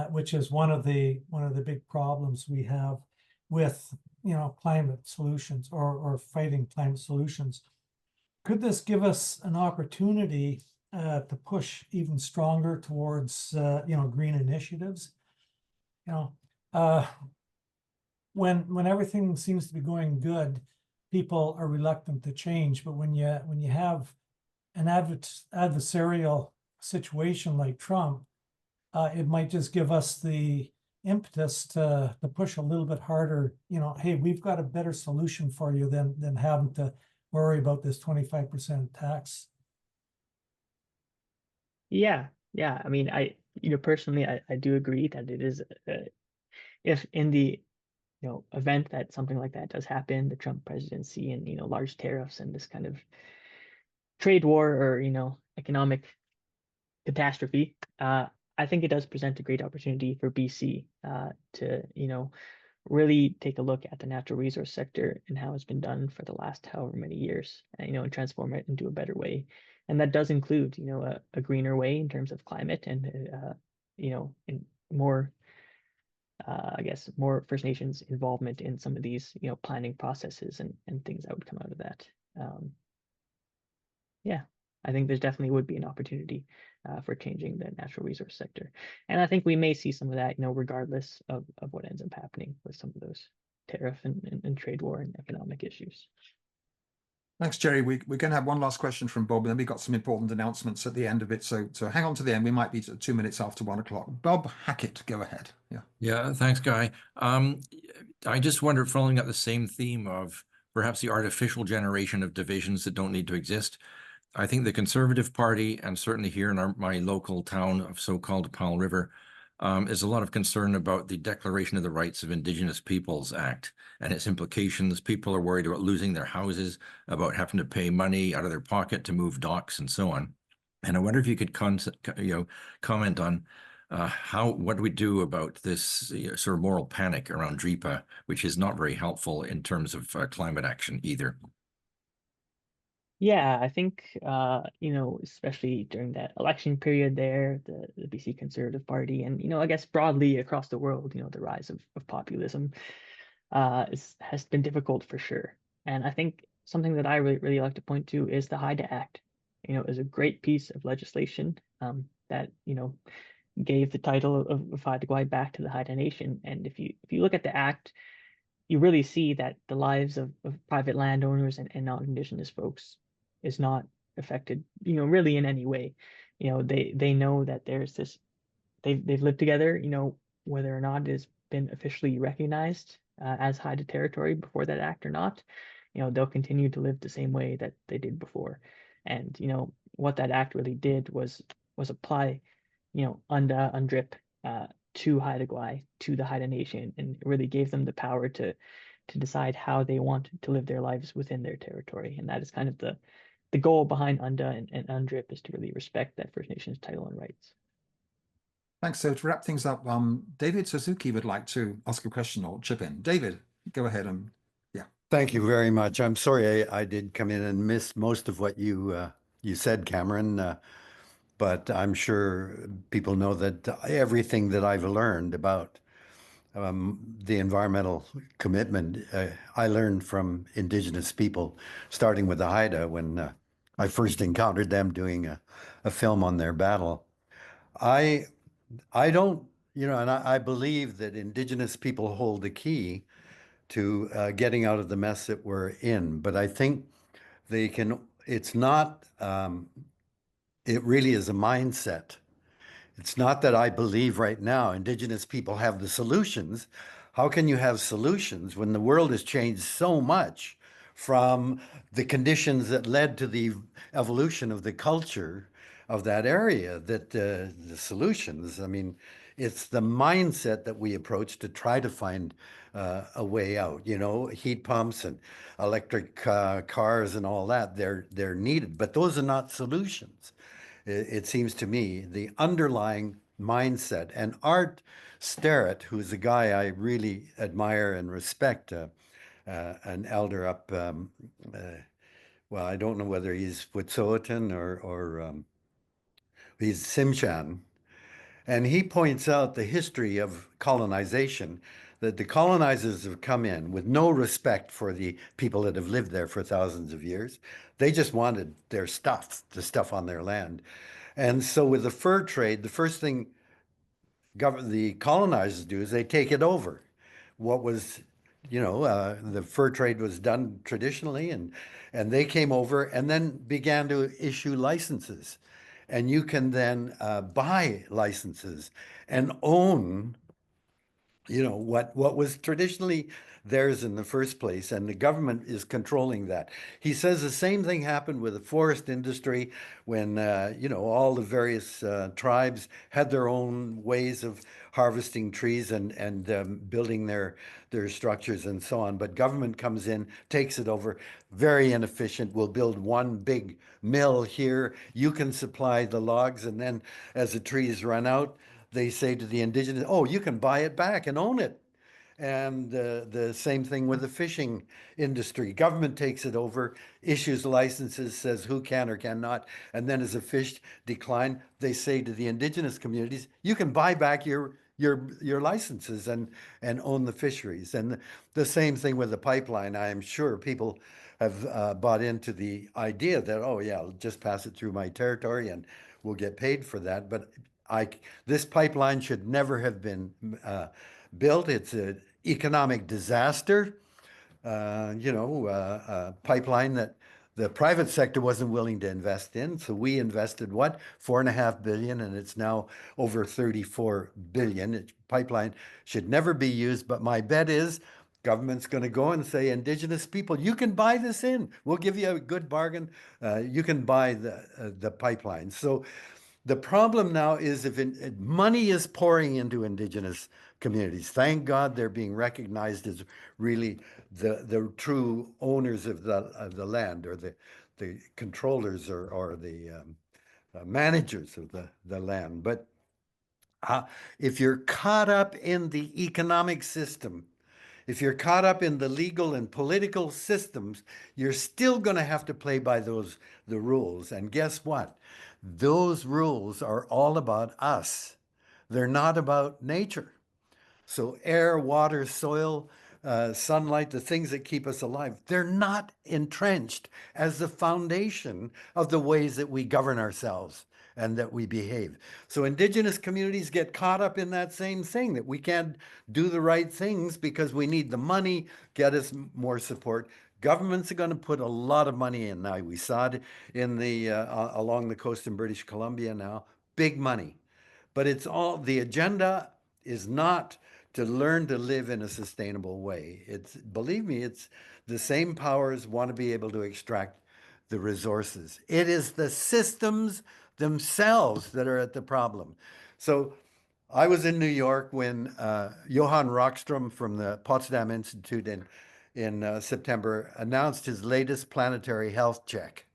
which is one of the big problems we have with climate solutions or fighting climate solutions. Could this give us an opportunity to push even stronger towards green initiatives? When everything seems to be going good, people are reluctant to change. But when you have an adversarial situation like Trump, it might just give us the impetus to push a little bit harder. Hey, we've got a better solution for you than having to worry about this 25% tax. Yeah. I personally, I do agree that it is, if in the event that something like that does happen, the Trump presidency and large tariffs and this kind of trade war or economic catastrophe, I think it does present a great opportunity for BC to really take a look at the natural resource sector and how it's been done for the last however many years, and transform it into a better way. And that does include a greener way in terms of climate and in more I guess more First Nations involvement in some of these planning processes and things that would come out of that. Yeah, I think there's definitely would be an opportunity for changing the natural resource sector. And I think we may see some of that, regardless of what ends up happening with some of those tariff and trade war and economic issues. Thanks, Jerry. We're going to have one last question from Bob, and then we've got some important announcements at the end of it. So hang on to the end. We might be 2 minutes after 1 o'clock. Bob Hackett, go ahead. Yeah. Yeah, thanks, Guy. I just wonder, following up the same theme of perhaps the artificial generation of divisions that don't need to exist. I think the Conservative Party, and certainly here in my local town of so-called Powell River, is a lot of concern about the Declaration of the Rights of Indigenous Peoples Act and its implications. People are worried about losing their houses, about having to pay money out of their pocket to move docks and so on. And I wonder if you could comment on what do we do about this sort of moral panic around DRIPA, which is not very helpful in terms of climate action either. Yeah, I think, especially during that election period there, the BC Conservative Party, and, I guess broadly across the world, the rise of populism has been difficult for sure. And I think something that I really like to point to is the Haida Act. Is a great piece of legislation that, gave the title of Haida Gwaii back to the Haida Nation. And if you look at the act, you really see that the lives of private landowners and non-Indigenous folks is not affected, really in any way. They know that there's this, they've lived together, whether or not it has been officially recognized as Haida territory before that act or not, they'll continue to live the same way that they did before. And, what that act really did was apply, UNDA, UNDRIP, to Haida Gwaii, to the Haida Nation, and really gave them the power to decide how they wanted to live their lives within their territory. And that is kind of the goal behind UNDA and UNDRIP, is to really respect that First Nations title and rights. Thanks. So to wrap things up, David Suzuki would like to ask a question or chip in. David, go ahead. And yeah. Thank you very much. I'm sorry I did come in and miss most of what you said, Cameron. But I'm sure people know that everything that I've learned about the environmental commitment, I learned from Indigenous people, starting with the Haida when I first encountered them doing a film on their battle. I don't, and I believe that Indigenous people hold the key to getting out of the mess that we're in. But I think they can, it's not, it really is a mindset. It's not that I believe right now Indigenous people have the solutions. How can you have solutions when the world has changed so much from the conditions that led to the evolution of the culture of that area, that the solutions, I mean, it's the mindset that we approach to try to find a way out, heat pumps and electric cars and all that, they're needed, but those are not solutions. It seems to me the underlying mindset. And Art Starrett, who's a guy I really admire and respect, an elder up, well, I don't know whether he's Wet'suwet'en or he's Tsimshian. And he points out the history of colonization, that the colonizers have come in with no respect for the people that have lived there for thousands of years. They just wanted their stuff, the stuff on their land. And so with the fur trade, the first thing the colonizers do is they take it over. What was, the fur trade was done traditionally, and they came over and then began to issue licenses. And you can then buy licenses and own, what was traditionally theirs in the first place, and the government is controlling that. He says the same thing happened with the forest industry when, all the various tribes had their own ways of harvesting trees and building their structures and so on. But government comes in, takes it over, very inefficient. We'll build one big mill here. You can supply the logs, and then as the trees run out, they say to the Indigenous, oh, you can buy it back and own it. And the same thing with the fishing industry. Government takes it over, issues licenses, says who can or cannot. And then as the fish decline, they say to the Indigenous communities, you can buy back your licenses and own the fisheries. And the same thing with the pipeline. I am sure people have bought into the idea that, oh yeah, I'll just pass it through my territory and we'll get paid for that. But this pipeline should never have been built. It's an economic disaster. A pipeline that the private sector wasn't willing to invest in. So we invested what? $4.5 billion, and it's now over 34 billion. Pipeline should never be used, but my bet is government's going to go and say, Indigenous people, you can buy this in. We'll give you a good bargain. You can buy the pipeline. So the problem now is if money is pouring into Indigenous communities. Thank God they're being recognized as really the true owners of the land, or the controllers, or the managers of the land. But if you're caught up in the economic system, if you're caught up in the legal and political systems, you're still going to have to play by the rules. And guess what? Those rules are all about us. They're not about nature. So air, water, soil, sunlight, the things that keep us alive, they're not entrenched as the foundation of the ways that we govern ourselves and that we behave. So Indigenous communities get caught up in that same thing, that we can't do the right things because we need the money, get us more support. Governments are going to put a lot of money in now. We saw it in along the coast in British Columbia now, big money. But it's all, the agenda is not to learn to live in a sustainable way. It's, believe me, it's the same powers want to be able to extract the resources. It is the systems themselves that are at the problem. So I was in New York when Johan Rockström from the Potsdam Institute in September announced his latest planetary health check.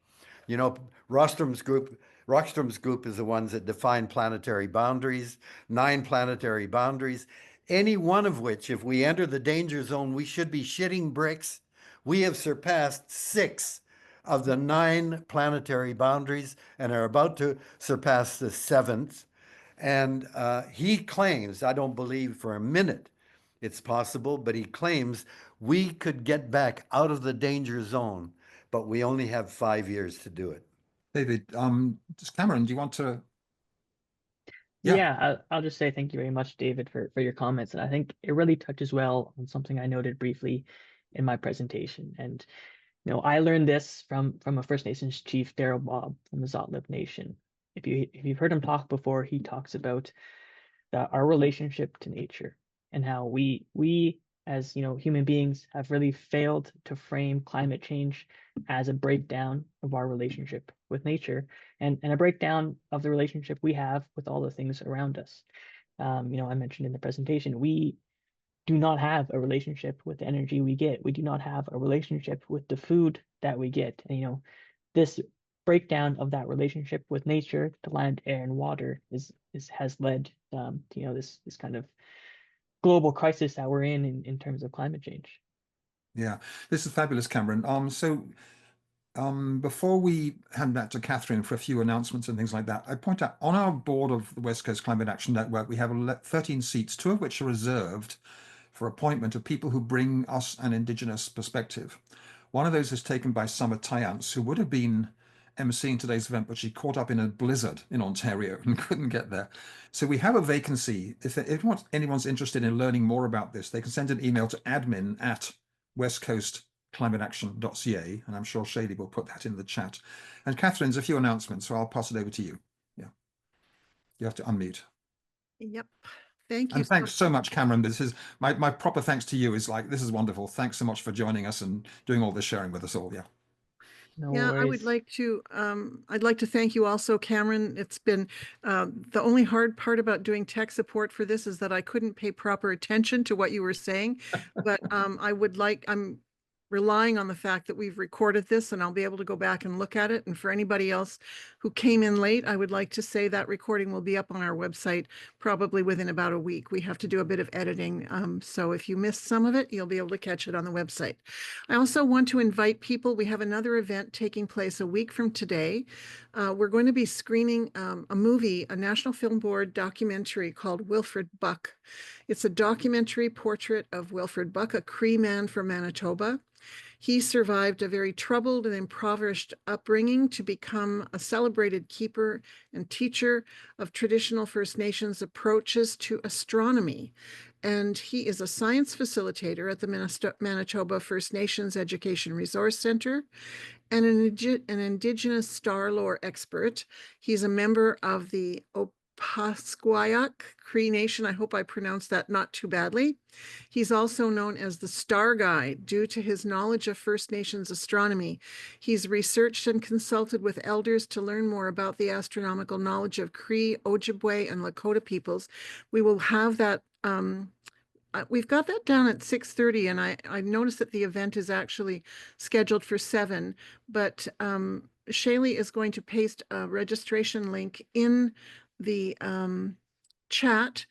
You know, Rockström's group is the ones that define planetary boundaries, 9 planetary boundaries, any one of which, if we enter the danger zone, we should be shitting bricks. We have surpassed 6 of the 9 planetary boundaries and are about to surpass the 7th. And he claims, I don't believe for a minute it's possible, but he claims we could get back out of the danger zone, but we only have 5 years to do it. David, Cameron, do you want to? Yeah, I'll just say thank you very much, David, for your comments. And I think it really touches well on something I noted briefly in my presentation. And I learned this from a First Nations chief, Daryl Bob, from the Zotlip Nation. If you've heard him talk before, he talks about our relationship to nature and how we as human beings have really failed to frame climate change as a breakdown of our relationship with nature and a breakdown of the relationship we have with all the things around us. I mentioned in the presentation, we do not have a relationship with the energy we get. We do not have a relationship with the food that we get. And, this breakdown of that relationship with nature, the land, air, and water has led to this kind of global crisis that we're in terms of climate change. Yeah, this is fabulous, Cameron. Before we hand back to Catherine for a few announcements and things like that, I point out on our board of the West Coast Climate Action Network, we have 13 seats, 2 of which are reserved for appointment of people who bring us an Indigenous perspective. One of those is taken by Summer Tyance, who would have been emceeing today's event, but she caught up in a blizzard in Ontario and couldn't get there. So we have a vacancy. If anyone's interested in learning more about this, they can send an email to admin@westcoastclimateaction.ca, and I'm sure Shady will put that in the chat. And Catherine's a few announcements, so I'll pass it over to you. Yeah, you have to unmute. Yep. Thank you. And thanks so much, Cameron. This is my proper thanks to you. Is like, this is wonderful. Thanks so much for joining us and doing all this sharing with us all. Yeah. No yeah, worries. I would like to, I'd like to thank you also, Cameron. It's been, the only hard part about doing tech support for this is that I couldn't pay proper attention to what you were saying, but I'm relying on the fact that we've recorded this and I'll be able to go back and look at it. And for anybody else who came in late, I would like to say that recording will be up on our website probably within about a week. We have to do a bit of editing. So if you missed some of it, you'll be able to catch it on the website. I also want to invite people. We have another event taking place a week from today. We're going to be screening a movie, a National Film Board documentary called Wilfred Buck. It's a documentary portrait of Wilfred Buck, a Cree man from Manitoba. He survived a very troubled and impoverished upbringing to become a celebrated keeper and teacher of traditional First Nations approaches to astronomy. And he is a science facilitator at the Manitoba First Nations Education Resource Center and an Indigenous star lore expert. He's a member of the Opaskwayak Cree Nation. I hope I pronounced that not too badly. He's also known as the Star Guide due to his knowledge of First Nations astronomy. He's researched and consulted with elders to learn more about the astronomical knowledge of Cree, Ojibwe, and Lakota peoples. We will have that we've got that down at 6:30, and I noticed that the event is actually scheduled for 7, but Shaylee is going to paste a registration link in the chat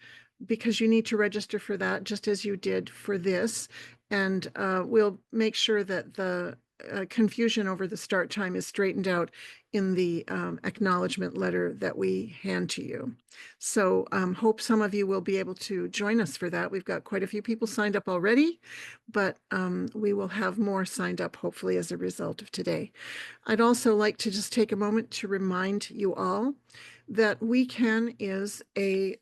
because you need to register for that just as you did for this. And we'll make sure that the confusion over the start time is straightened out in the acknowledgement letter that we hand to you. So hope some of you will be able to join us for that. We've got quite a few people signed up already, but we will have more signed up hopefully as a result of today. I'd also like to just take a moment to remind you all that WeCan is an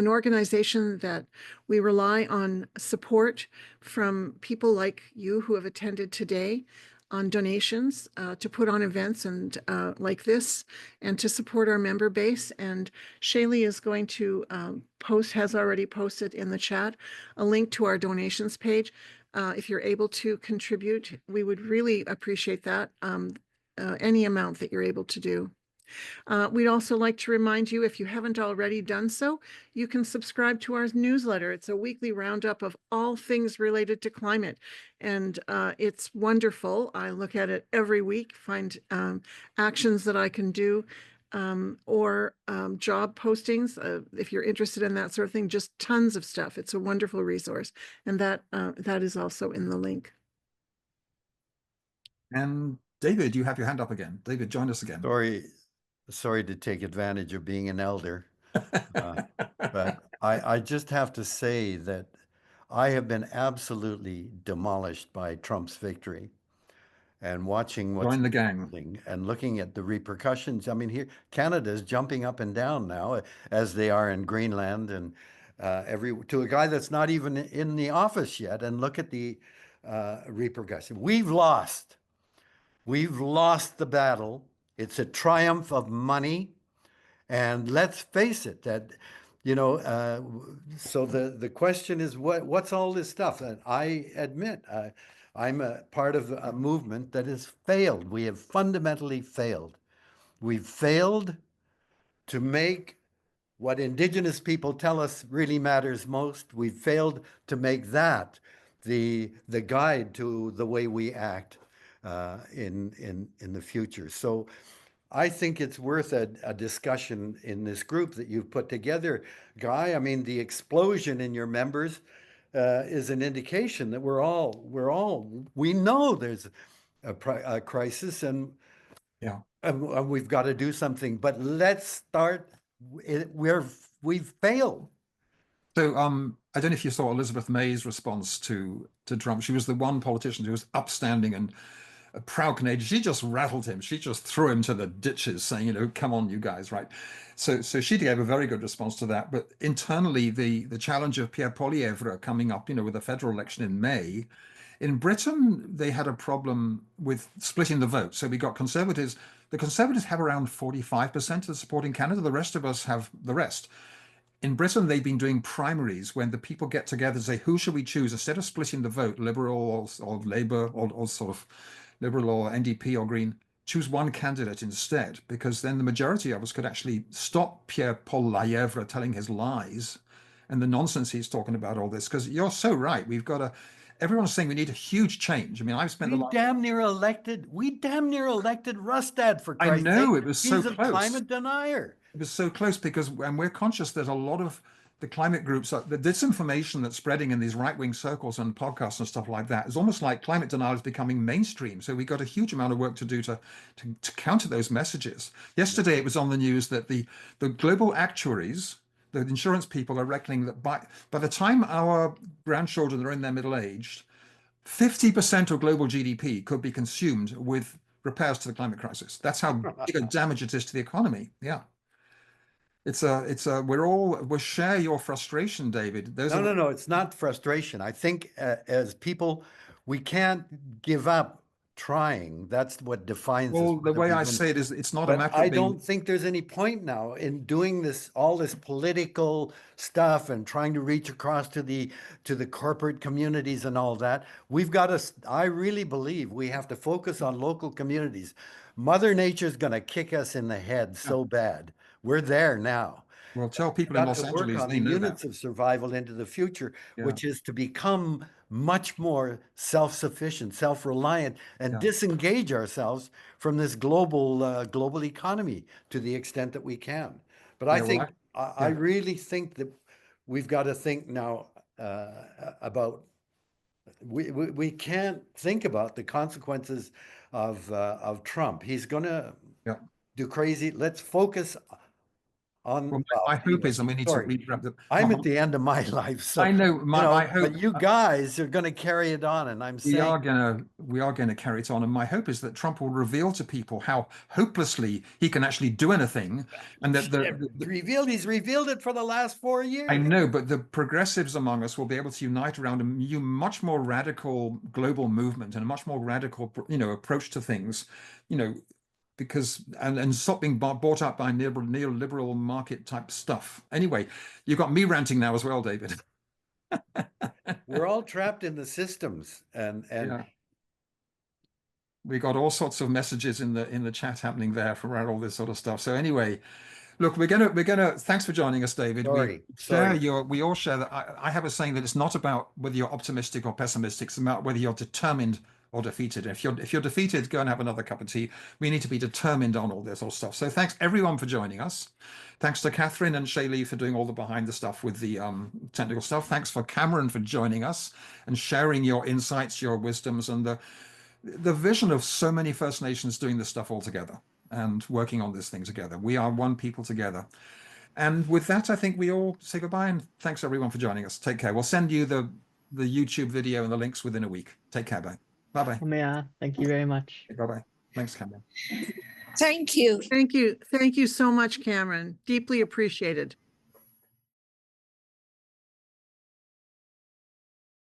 organization that we rely on support from people like you who have attended today on donations to put on events and like this and to support our member base. And Shaylee is going to has already posted in the chat a link to our donations page. If you're able to contribute, we would really appreciate that, any amount that you're able to do. We'd also like to remind you, if you haven't already done so, you can subscribe to our newsletter. It's a weekly roundup of all things related to climate, and it's wonderful. I look at it every week, find actions that I can do, or job postings, if you're interested in that sort of thing, just tons of stuff. It's a wonderful resource, and that is also in the link. And David, you have your hand up again. David, join us again. Sorry to take advantage of being an elder, but I just have to say that I have been absolutely demolished by Trump's victory, and watching what's Join the gang happening and looking at the repercussions. I mean, here Canada is jumping up and down now, as they are in Greenland, and to a guy that's not even in the office yet. And look at the repercussions. We've lost the battle. It's a triumph of money, and let's face it, that so the question is, what's all this stuff? And I admit I'm a part of a movement that has failed. We have fundamentally failed. We've failed to make what Indigenous people tell us really matters most. We've failed to make that the guide to the way we act in the future. So I think it's worth a discussion in this group that you've put together, Guy. I mean, the explosion in your members is an indication that we know there's a crisis, and we've got to do something. But let's start. We've failed. So I don't know if you saw Elizabeth May's response to Trump. She was the one politician who was upstanding and a proud Canadian. She just rattled him. She just threw him to the ditches, saying, come on, you guys, right? So she gave a very good response to that. But internally, the challenge of Pierre Poilievre coming up, with the federal election in May, in Britain, they had a problem with splitting the vote. So we got Conservatives. The Conservatives have around 45% of the support in Canada. The rest of us have the rest. In Britain, they've been doing primaries when the people get together and say, who should we choose? Instead of splitting the vote, Liberal or Labour or sort of Liberal or NDP or Green, choose one candidate instead, because then the majority of us could actually stop Pierre Poilievre telling his lies and the nonsense he's talking about all this. Because you're so right. Everyone's saying we need a huge change. I mean, I've spent we damn near elected Rustad, for Christ's sake. I know, it was so close. He's a climate denier. It was so close because, and we're conscious that a lot of the climate groups, the disinformation that's spreading in these right-wing circles and podcasts and stuff like that is almost like climate denial is becoming mainstream. So we've got a huge amount of work to do to counter those messages. Yesterday, it was on the news that the global actuaries The insurance people are reckoning that by the time our grandchildren are in their middle aged, 50% of global GDP could be consumed with repairs to the climate crisis. That's how big a damage it is to the economy. Yeah. We share your frustration, David. No, it's not frustration. I think as people, we can't give up trying. That's what defines us. Well, the way I say it is, it's not a But matter I of being. don't think there's any point now in doing this, all this political stuff and trying to reach across to the corporate communities and all that. We've got to, I really believe we have to focus on local communities. Mother Nature's going to kick us in the head so bad. We're there now. Well, tell people in Los Got to work Angeles on they the know units that. of survival into the future, Yeah. which is to become much more self-sufficient, self-reliant, and Yeah. disengage ourselves from this global economy to the extent that we can. But I Yeah, think well, I really think that we've got to think now about we can't think about the consequences of Trump. He's going to do crazy. Let's focus on. Well, my hope is, and we need to rewrap the. I'm at the end of my life, so I know my hope. But you guys are going to carry it on, and I'm saying we are going to carry it on. And my hope is that Trump will reveal to people how hopelessly he can actually do anything, and that he's revealed it for the last 4 years. I know, but the progressives among us will be able to unite around a much more radical global movement and a much more radical, approach to things, because and stop being bought up by neoliberal market type stuff. Anyway, you've got me ranting now as well, David. We're all trapped in the systems, and we got all sorts of messages in the chat happening there for all this sort of stuff. So anyway, look, we're gonna thanks for joining us, David. We all share that. I have a saying that it's not about whether you're optimistic or pessimistic, it's about whether you're determined or defeated. If you're defeated, go and have another cup of tea. We need to be determined on all this sort of stuff. So thanks everyone for joining us. Thanks to Catherine and Shaylee for doing all the behind the stuff with the technical stuff. Thanks for Cameron for joining us and sharing your insights, your wisdoms, and the vision of so many First Nations doing this stuff all together and working on this thing together. We are one people together. And with that, I think we all say goodbye, and thanks everyone for joining us. Take care. We'll send you the YouTube video and the links within a week. Take care. Bye. Bye-bye. Thank you very much. Bye-bye. Thanks, Cameron. Thank you. Thank you. Thank you so much, Cameron. Deeply appreciated.